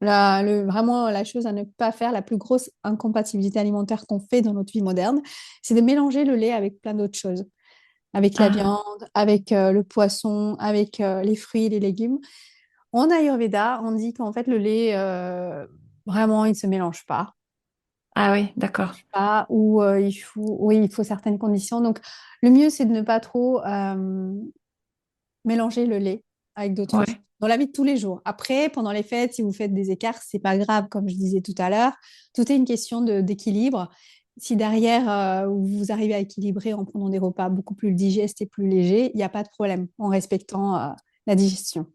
B: vraiment la chose à ne pas faire, la plus grosse incompatibilité alimentaire qu'on fait dans notre vie moderne, c'est de mélanger le lait avec plein d'autres choses, avec la
A: ah,
B: viande, avec le poisson, avec les fruits et les légumes. En Ayurveda, on dit qu'en fait, le lait, vraiment, il ne se mélange pas.
A: ah oui, d'accord.
B: Pas, ou oui, il faut certaines conditions. Donc, le mieux, c'est de ne pas trop mélanger le lait avec d'autres
A: Ouais.
B: choses. dans la vie de tous les jours. Après, pendant les fêtes, si vous faites des écarts, c'est pas grave, comme je disais tout à l'heure. Tout est une question d'équilibre. Si derrière, vous arrivez à équilibrer en prenant des repas beaucoup plus digestes et plus légers, il n'y a pas de problème en respectant la digestion.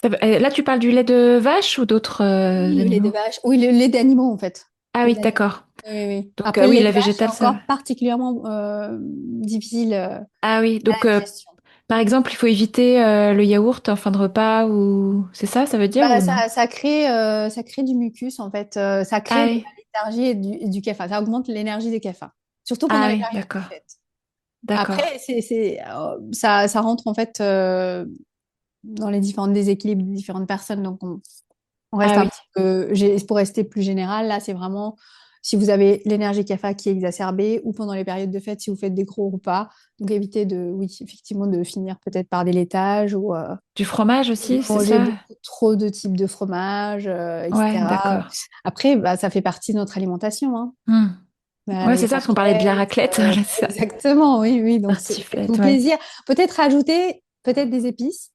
A: Là, tu parles du lait de vache ou d'autres
B: Oui, le lait de
A: animaux?
B: vache, oui, le lait d'animaux en fait.
A: Ah
B: Le
A: oui,
B: lait d'animaux.
A: d'accord.
B: Oui, oui, oui.
A: Donc,
B: Après, le
A: oui,
B: lait de
A: la
B: vache, c'est
A: végétale, ça va.
B: encore particulièrement difficile
A: Ah oui,
B: à
A: donc,
B: la digestion.
A: par exemple, il faut éviter le yaourt en fin de repas ou... C'est ça, ça veut dire
B: Bah,
A: ou non?
B: ça crée du mucus, en fait. Ça crée
A: Ah
B: de
A: oui,
B: la léthargie et du café. Ça augmente l'énergie des cafés, surtout pendant
A: ah
B: les
A: oui,
B: périodes de
A: d'accord,
B: fête.
A: d'accord.
B: Après, ça rentre, en fait, dans les différents déséquilibres des différentes personnes. Donc, on reste
A: Ah
B: un
A: oui,
B: petit peu... Pour rester plus général, là, c'est vraiment si vous avez l'énergie café qui est exacerbée ou pendant les périodes de fête, si vous faites des gros repas. Donc, évitez oui, effectivement, de finir peut-être par des laitages ou...
A: du fromage
B: de
A: aussi, c'est
B: manger
A: ça?
B: beaucoup trop de types de fromage,
A: Ouais,
B: etc.
A: d'accord.
B: Après, bah, ça fait partie de notre alimentation, hein.
A: Hmm. Ouais,
B: Les
A: c'est ça, parce qu'on parlait de la
B: raclettes,
A: raclette, voilà, c'est ça.
B: exactement, oui, oui. Donc, faites-vous
A: Tartiflette, ouais.
B: plaisir. Peut-être rajouter peut-être des épices,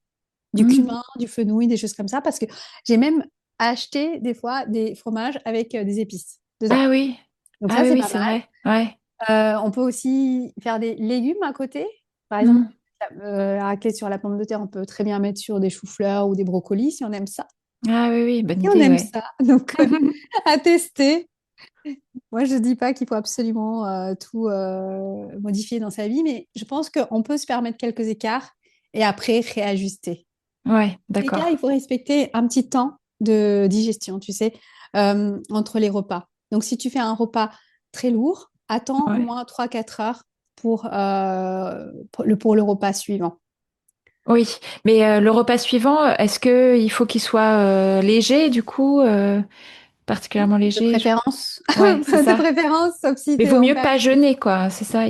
B: du
A: Hmm.
B: cumin, du fenouil, des choses comme ça, parce que j'ai même acheté des fois des fromages avec des épices dedans.
A: Ah oui,
B: Donc
A: ah
B: ça,
A: oui,
B: c'est
A: oui,
B: pas
A: c'est
B: mal.
A: vrai, ouais.
B: On peut aussi faire des légumes à côté. Par exemple,
A: Hmm.
B: la raclette sur la pomme de terre, on peut très bien mettre sur des choux-fleurs ou des brocolis si on aime ça.
A: Ah oui, oui, bonne
B: Et on
A: idée,
B: aime
A: ouais.
B: ça. Donc, à tester. Moi, je ne dis pas qu'il faut absolument tout modifier dans sa vie, mais je pense qu'on peut se permettre quelques écarts et après réajuster.
A: Ouais,
B: Dans les cas, il
A: d'accord.
B: faut respecter un petit temps de digestion, tu sais, entre les repas. Donc, si tu fais un repas très lourd, attends au
A: Ouais.
B: moins 3 4 heures pour le repas suivant.
A: Oui, mais le repas suivant, est-ce que il faut qu'il soit léger, du coup, particulièrement
B: De
A: léger?
B: préférence,
A: Ouais, c'est
B: de
A: ça.
B: préférence, sauf si
A: Mais
B: tu es
A: vaut
B: en
A: mieux pas
B: période.
A: jeûner, quoi, c'est ça.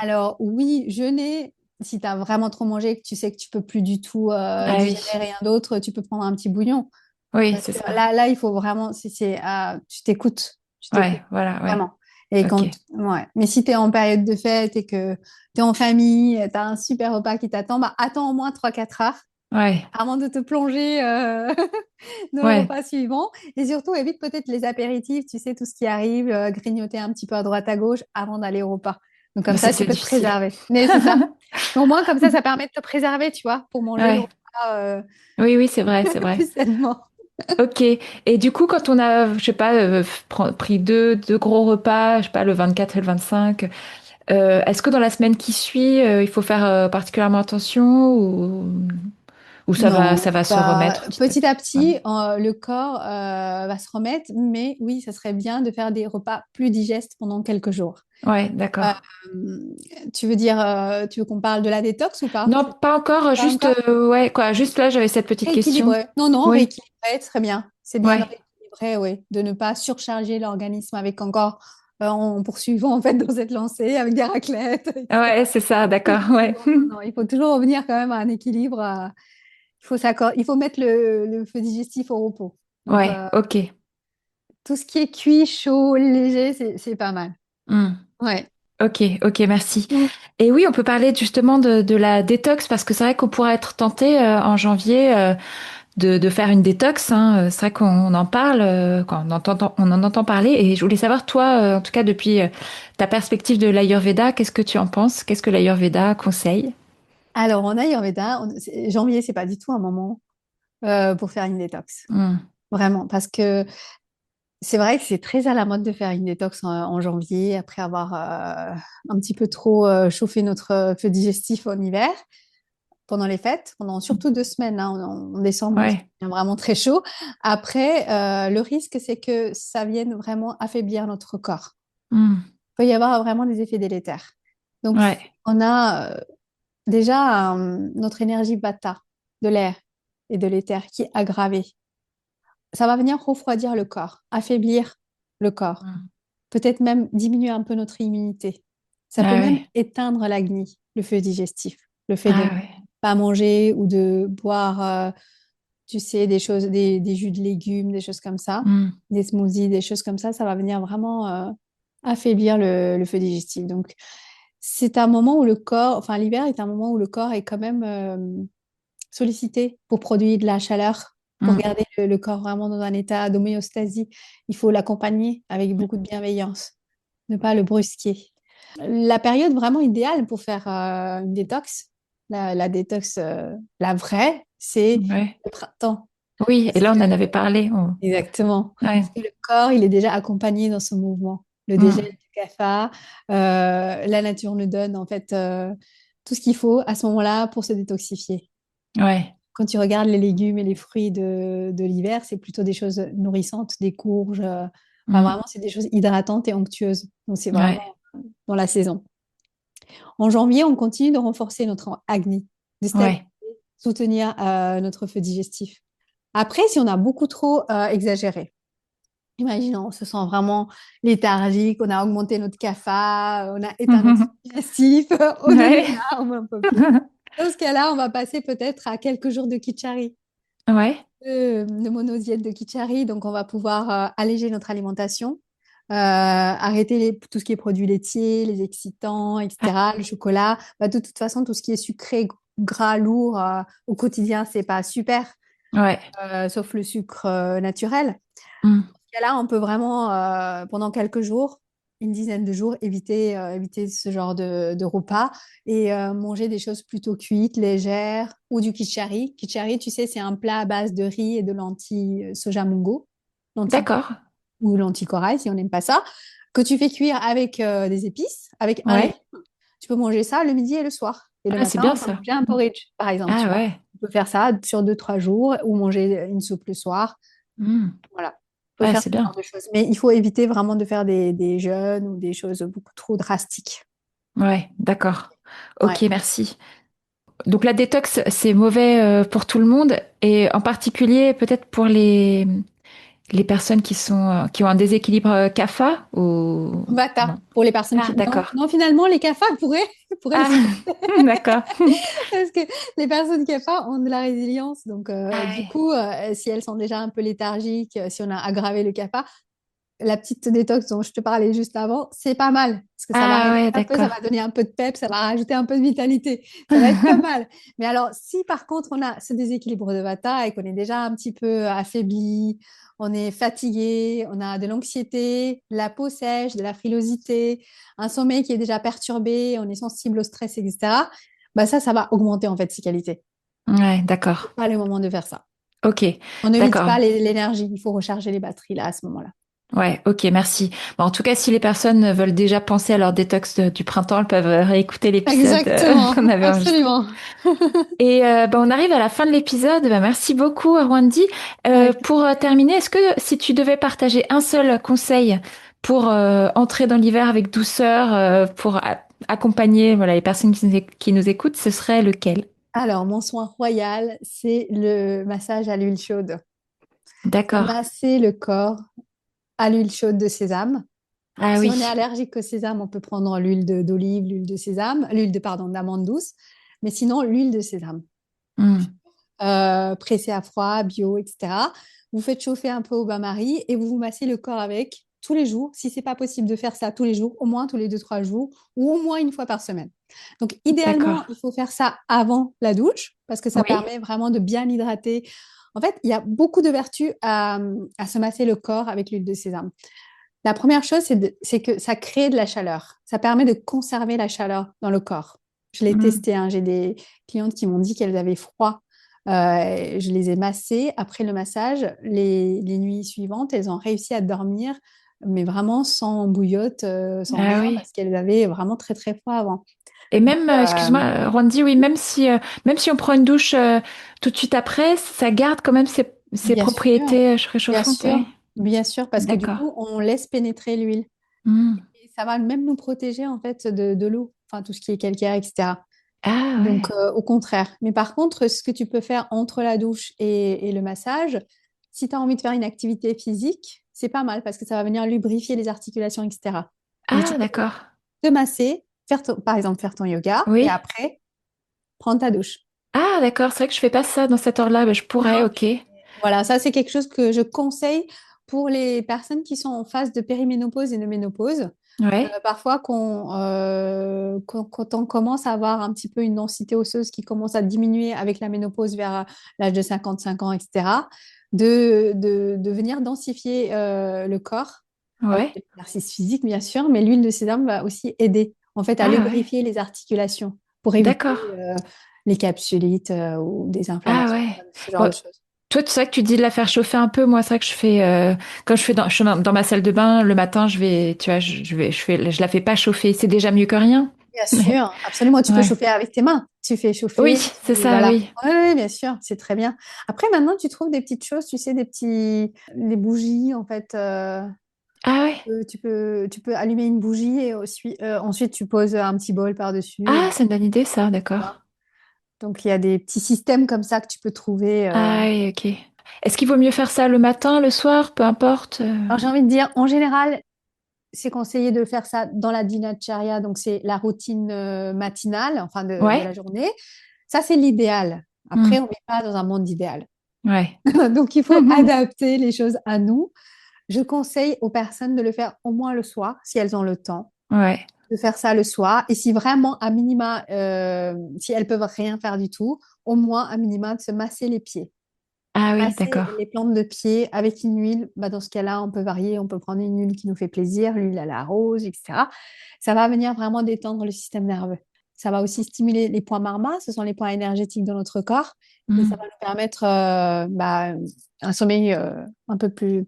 B: Alors oui, jeûner, si tu as vraiment trop mangé et que tu sais que tu peux plus du tout
A: Ah oui,
B: digérer rien d'autre, tu peux prendre un petit bouillon.
A: oui,
B: Parce
A: c'est
B: que
A: ça.
B: là, il faut vraiment, tu t'écoutes
A: Ouais, voilà, ouais.
B: vraiment. Et
A: Ok.
B: ouais. Mais si tu es en période de fête et que tu es en famille, tu as un super repas qui t'attend, bah attends au moins 3 4 heures
A: Ouais,
B: avant de te plonger dans le
A: ouais.
B: repas suivant. Et surtout, évite peut-être les apéritifs, tu sais, tout ce qui arrive, grignoter un petit peu à droite à gauche avant d'aller au repas. Donc comme
A: Bah, ça,
B: ça, tu
A: c'est
B: peux te
A: difficile.
B: préserver. Mais c'est ça. Mais au moins, comme ça permet de te préserver, tu vois, pour manger le
A: Ouais.
B: repas
A: Oui, oui, c'est vrai, c'est vrai.
B: plus sainement.
A: Ok. Et du coup, quand on a, je sais pas, pris deux gros repas, je sais pas, le 24 et le 25, est-ce que dans la semaine qui suit, il faut faire particulièrement attention ou
B: Non,
A: ça va se
B: bah,
A: remettre petit à
B: petit à
A: petit? Ouais,
B: petit, le corps va se remettre, mais oui, ça serait bien de faire des repas plus digestes pendant quelques jours.
A: ouais,
B: Euh,
A: d'accord.
B: tu veux dire, tu veux qu'on parle de la détox ou pas?
A: Non, pas encore,
B: Pas
A: juste,
B: encore?
A: ouais, quoi, juste là, j'avais cette petite question.
B: Rééquilibrer. Non, non,
A: Oui,
B: rééquilibrer, très bien. C'est bien de
A: ouais,
B: rééquilibrer, oui, de ne pas surcharger l'organisme avec encore, en poursuivant en fait dans cette lancée avec des raclettes,
A: ouais,
B: etc.
A: c'est ça, d'accord, ouais.
B: Non, non, non, il faut toujours revenir quand même à un équilibre. Il faut mettre le feu digestif au repos. Donc,
A: Ouais, ok.
B: tout ce qui est cuit, chaud, léger, c'est pas mal.
A: Hmm.
B: Ouais.
A: Ok, ok, merci.
B: Mm.
A: Et oui, on peut parler justement de la détox parce que c'est vrai qu'on pourrait être tenté en janvier de faire une détox. Hein. C'est vrai qu'on en parle, on en entend parler. Et je voulais savoir, toi, en tout cas depuis ta perspective de l'Ayurveda, qu'est-ce que tu en penses? Qu'est-ce que l'Ayurveda conseille?
B: Alors, en Ayurveda, janvier, c'est pas du tout un moment pour faire une détox.
A: Hmm.
B: Vraiment. Parce que c'est vrai que c'est très à la mode de faire une détox en janvier après avoir un petit peu trop chauffé notre feu digestif en hiver, pendant les fêtes, pendant surtout 2 semaines, hein, en décembre, où
A: Ouais.
B: c'est vraiment très chaud. Après, le risque, c'est que ça vienne vraiment affaiblir notre corps.
A: Hmm.
B: Il peut y avoir vraiment des effets délétères. Donc,
A: Ouais.
B: on a déjà notre énergie vata de l'air et de l'éther qui est aggravée. Ça va venir refroidir le corps, affaiblir le corps,
A: Hmm.
B: peut-être même diminuer un peu notre immunité. Ça peut
A: Ah
B: même
A: ouais.
B: éteindre l'agni, le feu digestif, le fait de ne
A: Ah ouais.
B: pas manger ou de boire, tu sais, des jus de légumes, des choses comme ça,
A: Hmm.
B: des smoothies, des choses comme ça va venir vraiment affaiblir le feu digestif. Donc, c'est un moment où le corps, enfin l'hiver est un moment où le corps est quand même sollicité pour produire de la chaleur, pour
A: Mm.
B: garder le corps vraiment dans un état d'homéostasie. Il faut l'accompagner avec beaucoup de bienveillance, ne pas le brusquer. La période vraiment idéale pour faire une détox, la détox, la vraie, c'est
A: Ouais.
B: le printemps.
A: Oui, et
B: Parce
A: là,
B: que,
A: on en avait parlé.
B: exactement,
A: Ouais.
B: parce que le corps, il est déjà accompagné dans ce mouvement. Le dégel
A: Mm.
B: du café, la nature nous donne en fait tout ce qu'il faut à ce moment-là pour se détoxifier.
A: Ouais.
B: Quand tu regardes les légumes et les fruits de l'hiver, c'est plutôt des choses nourrissantes, des courges. Enfin,
A: Mm.
B: vraiment, c'est des choses hydratantes et onctueuses. Donc, c'est vraiment
A: Ouais.
B: dans la saison. En janvier, on continue de renforcer notre acné, de stabiliser,
A: Ouais.
B: soutenir notre feu digestif. Après, si on a beaucoup trop exagéré, imaginons, on se sent vraiment léthargique, on a augmenté notre café, on a éteint notre feu digestif, on en est
A: Ouais.
B: là, on n'en peut plus. Dans ce cas-là, on va passer peut-être à quelques jours de kitchari,
A: Ouais.
B: de monodiète de kitchari. Donc, on va pouvoir alléger notre alimentation, arrêter tout ce qui est produits laitiers, les excitants,
A: Ah,
B: etc., le chocolat. Bah, de toute façon, tout ce qui est sucré, gras, lourd au quotidien, c'est pas super,
A: ouais.
B: sauf le sucre naturel.
A: Mm.
B: Dans ce cas-là, on peut vraiment, pendant quelques jours, une dizaine de jours, éviter ce genre de repas et manger des choses plutôt cuites, légères ou du kitchari. Kitchari, tu sais, c'est un plat à base de riz et de lentilles soja mungo, lentilles
A: D'accord.
B: ou lentilles corail si on n'aime pas ça, que tu fais cuire avec des épices, avec un légume.
A: Ouais.
B: Tu peux manger ça le midi et le soir. Et le
A: Ah, c'est
B: matin,
A: bien
B: on peut
A: ça.
B: manger un porridge, par exemple,
A: Ah
B: tu vois.
A: ouais.
B: On peut faire ça sur 2, 3 jours ou manger une soupe le soir.
A: Mm.
B: Voilà. On peut
A: Ouais,
B: faire
A: c'est
B: ce genre
A: bien.
B: de choses. Mais il faut éviter vraiment de faire des jeûnes ou des choses beaucoup trop drastiques.
A: Ouais, d'accord.
B: Ouais.
A: Ok, merci. Donc la détox, c'est mauvais pour tout le monde et en particulier peut-être pour les personnes qui ont un déséquilibre CAFA ou
B: Vata,
A: non.
B: pour les personnes
A: Ah,
B: qui... Non,
A: d'accord.
B: non, finalement, les cafards pourraient le
A: Ah,
B: supporter.
A: d'accord.
B: Parce que les personnes cafards ont de la résilience. Donc,
A: Ah
B: du
A: ouais.
B: coup, si elles sont déjà un peu léthargiques, si on a aggravé le cafard, la petite détox dont je te parlais juste avant, c'est pas mal. Parce que ça va
A: Ah
B: réveiller
A: ouais,
B: un peu, ça
A: d'accord.
B: va donner un peu de peps, ça va rajouter un peu de vitalité. Ça va être pas mal. Mais alors, si par contre on a ce déséquilibre de Vata et qu'on est déjà un petit peu affaibli, on est fatigué, on a de l'anxiété, la peau sèche, de la frilosité, un sommeil qui est déjà perturbé, on est sensible au stress, etc., bah ça va augmenter en fait ses qualités.
A: Ouais, d'accord.
B: Pas le moment de faire ça.
A: Ok,
B: On ne vide
A: d'accord.
B: pas l'énergie, il faut recharger les batteries là à ce moment-là.
A: Ouais, ok, merci. Bon, en tout cas, si les personnes veulent déjà penser à leur détox du printemps, elles peuvent réécouter l'épisode
B: Exactement,
A: qu'on avait enregistré.
B: absolument.
A: Et bah, on arrive à la fin de l'épisode. Bah, merci beaucoup, Rwandi.
B: Avec
A: Pour terminer, est-ce que si tu devais partager un seul conseil pour entrer dans l'hiver avec douceur, pour accompagner voilà, les personnes qui nous écoutent, ce serait lequel?
B: Alors, mon soin royal, c'est le massage à l'huile chaude. C'est
A: D'accord.
B: masser le corps à l'huile chaude de sésame.
A: Ah
B: Si
A: oui.
B: on est allergique au sésame, on peut prendre d'olive, l'huile de sésame, pardon, d'amande douce, mais sinon, l'huile de sésame.
A: Hmm.
B: Pressée à froid, bio, etc. Vous faites chauffer un peu au bain-marie et vous vous massez le corps avec tous les jours. Si c'est pas possible de faire ça tous les jours, au moins tous les 2, 3 jours ou au moins une fois par semaine. Donc, idéalement,
A: D'accord.
B: il faut faire ça avant la douche parce que ça
A: Oui.
B: permet vraiment de bien hydrater. En fait, il y a beaucoup de vertus à se masser le corps avec l'huile de sésame. La première chose, c'est que ça crée de la chaleur. Ça permet de conserver la chaleur dans le corps. Je l'ai
A: Hmm.
B: testé, hein. J'ai des clientes qui m'ont dit qu'elles avaient froid. Je les ai massées. Après le massage, les nuits suivantes, elles ont réussi à dormir, mais vraiment sans bouillotte, sans
A: Ah
B: rien,
A: oui.
B: parce qu'elles avaient vraiment très, très froid avant.
A: Et même, excuse-moi,
B: Euh,
A: Rwandi, oui, même si on prend une douche tout de suite après, ça garde quand même ses
B: bien sûr,
A: propriétés
B: bien
A: réchauffantes,
B: sûr,
A: oui.
B: bien sûr, parce que du
A: D'accord.
B: coup, on laisse pénétrer l'huile.
A: Hmm.
B: Et ça va même nous protéger en fait de l'eau, enfin tout ce qui est calcaire, etc.
A: Ah
B: Donc,
A: ouais.
B: au contraire. Mais par contre, ce que tu peux faire entre la douche et le massage, si tu as envie de faire une activité physique, c'est pas mal parce que ça va venir lubrifier les articulations, etc. Donc, tu
A: Ah
B: peux
A: d'accord.
B: te masser, par exemple, faire ton yoga et
A: Oui.
B: après, prendre ta douche.
A: Ah d'accord, c'est vrai que je fais pas ça dans cette heure-là. Ben, je pourrais,
B: Non.
A: ok.
B: Voilà, ça, c'est quelque chose que je conseille pour les personnes qui sont en phase de périménopause et de ménopause.
A: Ouais.
B: Parfois, quand on commence à avoir un petit peu une densité osseuse qui commence à diminuer avec la ménopause vers l'âge de 55 ans, etc., de venir densifier le corps avec
A: Ouais.
B: l'exercice physique, bien sûr, mais l'huile de sésame va aussi aider en fait à
A: Ah ouais.
B: lubrifier les articulations pour éviter
A: D'accord.
B: les capsulites ou des
A: Ah
B: inflammations,
A: ouais.
B: ce genre
A: Bon,
B: de choses.
A: toi, c'est vrai que tu dis de la faire chauffer un peu. Moi, c'est vrai que je fais quand je suis dans ma salle de bain le matin, tu vois, je la fais pas chauffer. C'est déjà mieux que rien.
B: Bien
A: Mais
B: sûr, absolument. Tu peux
A: ouais.
B: chauffer avec tes mains. Tu fais
A: Oui,
B: chauffer,
A: c'est ça,
B: voilà.
A: oui.
B: Oui, bien sûr, c'est très bien. Après, maintenant, tu trouves des petites choses, tu sais, des bougies, en fait.
A: Ah ouais.
B: Tu peux allumer une bougie et ensuite tu poses un petit bol par-dessus.
A: Ah, c'est une bonne idée, ça, d'accord.
B: Voilà. Donc, il y a des petits systèmes comme ça que tu peux trouver.
A: Ah oui, ok. Est-ce qu'il vaut mieux faire ça le matin, le soir, peu importe?
B: Alors, j'ai envie de dire, en général, c'est conseillé de faire ça dans la dinacharya, donc c'est la routine matinale, enfin de la
A: Ouais.
B: journée. Ça, c'est l'idéal.
A: Hmm.
B: Après, on n'est pas dans un monde idéal.
A: Ouais.
B: Donc, il faut adapter les choses à nous. Je conseille aux personnes de le faire au moins le soir, si elles ont le temps,
A: Ouais.
B: de faire ça le soir. Et si vraiment, à minima, si elles peuvent rien faire du tout, au moins, à minima, de se masser les pieds.
A: Ah oui,
B: Masser
A: d'accord.
B: les plantes de pied avec une huile. Bah, dans ce cas-là, on peut varier. On peut prendre une huile qui nous fait plaisir, l'huile à la rose, etc. Ça va venir vraiment détendre le système nerveux. Ça va aussi stimuler les points marmas, ce sont les points énergétiques de notre corps, et ça
A: Hmm.
B: va nous permettre un sommeil un peu plus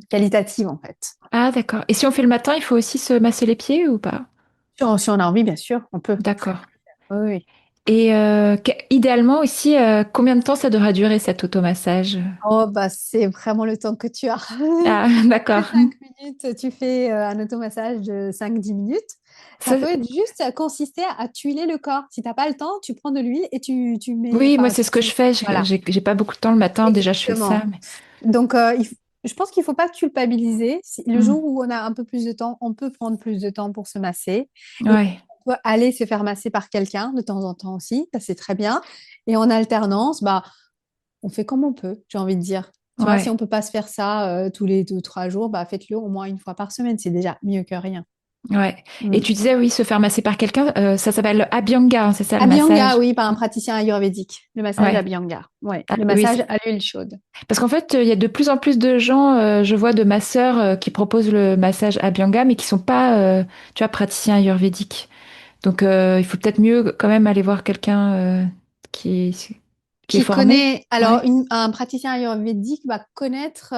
B: qualitatif en fait.
A: Ah d'accord. Et si on fait le matin, il faut aussi se masser les pieds ou pas?
B: Si on a envie, bien sûr, on peut.
A: D'accord.
B: Oui, oui.
A: Et idéalement aussi, combien de temps ça devra durer cet automassage?
B: Oh, bah, c'est vraiment le temps que tu as.
A: Ah,
B: Après
A: d'accord.
B: 5 minutes, tu fais un automassage de 5-10 minutes. Ça
A: Ça-
B: peut être juste consister à tuiler le corps. Si tu n'as pas le temps, tu prends de l'huile et tu mets,
A: oui, moi
B: enfin,
A: c'est ce que je fais.
B: voilà,
A: J'ai pas beaucoup de temps le matin, déjà je fais ça.
B: exactement. Donc, je pense qu'il ne faut pas culpabiliser. Le
A: Hmm.
B: jour où on a un peu plus de temps, on peut prendre plus de temps pour se masser. Et
A: Ouais,
B: on peut aller se faire masser par quelqu'un de temps en temps aussi. Ça, c'est très bien. Et en alternance, bah, on fait comme on peut, j'ai envie de dire. Tu vois, si on
A: ouais.
B: peut pas se faire ça tous les 2, 3 jours, bah faites-le au moins une fois par semaine. C'est déjà mieux que rien.
A: Ouais. Et
B: Mm.
A: tu disais, oui, se faire masser par quelqu'un, ça s'appelle Abhyanga, hein, c'est ça le
B: Abhyanga,
A: massage?
B: oui, par un praticien ayurvédique. Le massage
A: Ouais.
B: Abhyanga. Ouais,
A: Ah,
B: le
A: oui,
B: massage à l'huile chaude.
A: parce qu'en fait, il y a de plus en plus de gens, je vois de masseurs qui proposent le massage Abhyanga, mais qui sont pas, tu vois, praticiens ayurvédiques. Donc, il faut peut-être mieux quand même aller voir quelqu'un qui, qui est
B: Qui
A: formé.
B: connaît, alors
A: Ouais.
B: un praticien ayurvédique va connaître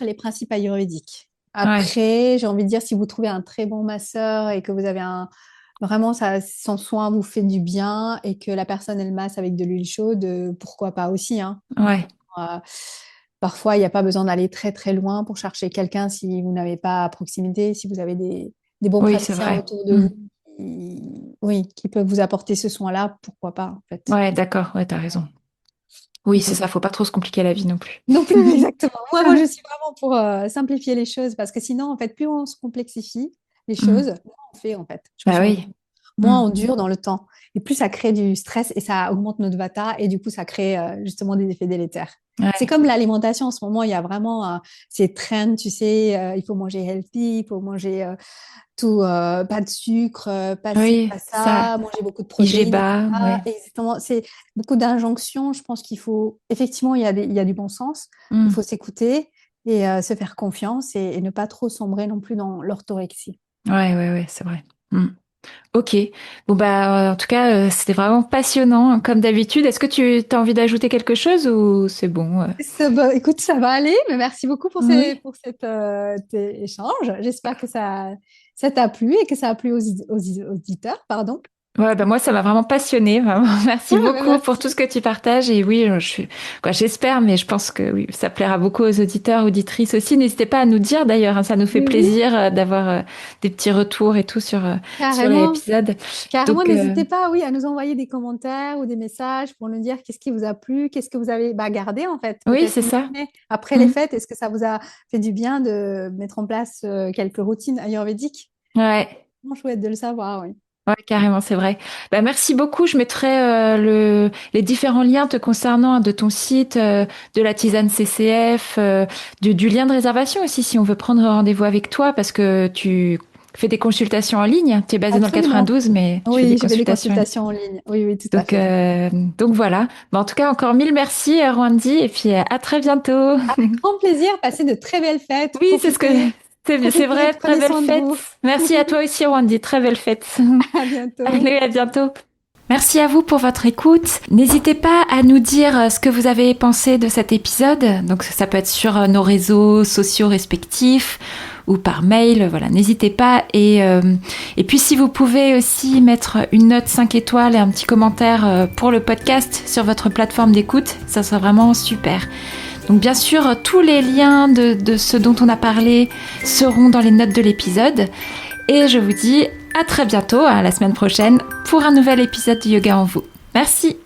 B: les principes ayurvédiques.
A: Ouais.
B: Après, j'ai envie de dire, si vous trouvez un très bon masseur et que vous avez vraiment ça, son soin vous fait du bien et que la personne elle masse avec de l'huile chaude, pourquoi pas aussi, hein.
A: Ouais.
B: Euh, Parfois, il n'y a pas besoin d'aller très très loin pour chercher quelqu'un si vous n'avez pas à proximité, si vous avez des bons
A: Oui, c'est
B: praticiens
A: vrai.
B: autour de
A: Hmm.
B: vous, oui, qui peuvent vous apporter ce soin-là, pourquoi pas en fait.
A: Ouais, d'accord. Ouais, t'as raison. Oui, c'est ça. Faut pas trop se compliquer la vie non plus.
B: Non plus, exactement. Moi, je suis vraiment pour simplifier les choses parce que sinon, en fait, plus on se complexifie les
A: Hmm.
B: choses, moins on fait, en fait. Je me
A: Bah
B: suis rendu
A: oui.
B: compte.
A: Hmm.
B: Moins on dure dans le temps. Et plus ça crée du stress et ça augmente notre vata et du coup, ça crée justement des effets délétères. C'est
A: Ouais.
B: comme l'alimentation en ce moment, il y a vraiment ces trends, tu sais, il faut manger healthy, il faut manger tout, pas de sucre, pas ci,
A: Oui,
B: pas
A: ça.
B: ça, manger beaucoup de protéines,
A: IGBA,
B: etc.
A: ouais.
B: Exactement, c'est beaucoup d'injonctions. Je pense qu'il faut, effectivement, il y a du bon sens. Il
A: Hmm.
B: faut s'écouter et se faire confiance et ne pas trop sombrer non plus dans l'orthorexie.
A: Ouais, ouais, ouais, c'est vrai. Hmm. Ok. Bon, bah, en tout cas, c'était vraiment passionnant, hein, comme d'habitude. Est-ce que tu as envie d'ajouter quelque chose ou c'est bon?
B: Écoute, ça va aller, mais merci beaucoup
A: Oui.
B: pour cet échange. J'espère que ça t'a plu et que ça a plu aux auditeurs, pardon.
A: Ouais, bah moi, ça m'a vraiment passionné, vraiment. Merci
B: Ouais,
A: beaucoup pour tout ce
B: merci.
A: que tu partages. Et oui, quoi, j'espère, mais je pense que oui, ça plaira beaucoup aux auditeurs, auditrices aussi. N'hésitez pas à nous dire d'ailleurs, hein, ça nous fait
B: Oui, oui,
A: plaisir d'avoir des petits retours et tout sur
B: carrément.
A: l'épisode.
B: Carrément,
A: Donc,
B: n'hésitez pas, oui, à nous envoyer des commentaires ou des messages pour nous dire qu'est-ce qui vous a plu, qu'est-ce que vous avez gardé en fait,
A: oui,
B: peut-être
A: c'est
B: in
A: ça.
B: fine. Après les
A: Mm.
B: fêtes, est-ce que ça vous a fait du bien de mettre en place quelques routines ayurvédiques?
A: Ouais.
B: Vraiment chouette de le savoir, oui.
A: Ouais, carrément, c'est vrai. Bah, merci beaucoup. Je mettrai les différents liens te concernant, hein, de ton site, de la tisane CCF, du lien de réservation aussi, si on veut prendre rendez-vous avec toi, parce que fais des consultations en ligne. Tu es basée dans le
B: Absolument.
A: 92, mais tu fais
B: Oui,
A: des
B: je fais des
A: consultations.
B: consultations en ligne. Oui, oui, tout à fait.
A: Donc voilà. En tout cas, encore mille merci, Rwandi, et puis à très bientôt.
B: Grand plaisir, passez de très belles fêtes,
A: Oui, c'est
B: profitez,
A: vrai, très
B: prenez
A: belle
B: soin de
A: fête.
B: vous.
A: Merci à toi aussi, Rwandi, très belle fête.
B: À bientôt.
A: Allez, à bientôt. Merci à vous pour votre écoute. N'hésitez pas à nous dire ce que vous avez pensé de cet épisode. Donc ça peut être sur nos réseaux sociaux respectifs ou par mail. Voilà, n'hésitez pas. Et puis si vous pouvez aussi mettre une note 5 étoiles et un petit commentaire pour le podcast sur votre plateforme d'écoute, ça serait vraiment super. Donc bien sûr, tous les liens de ce dont on a parlé seront dans les notes de l'épisode. Et je vous dis à très bientôt, à la semaine prochaine, pour un nouvel épisode de Yoga en vous. Merci.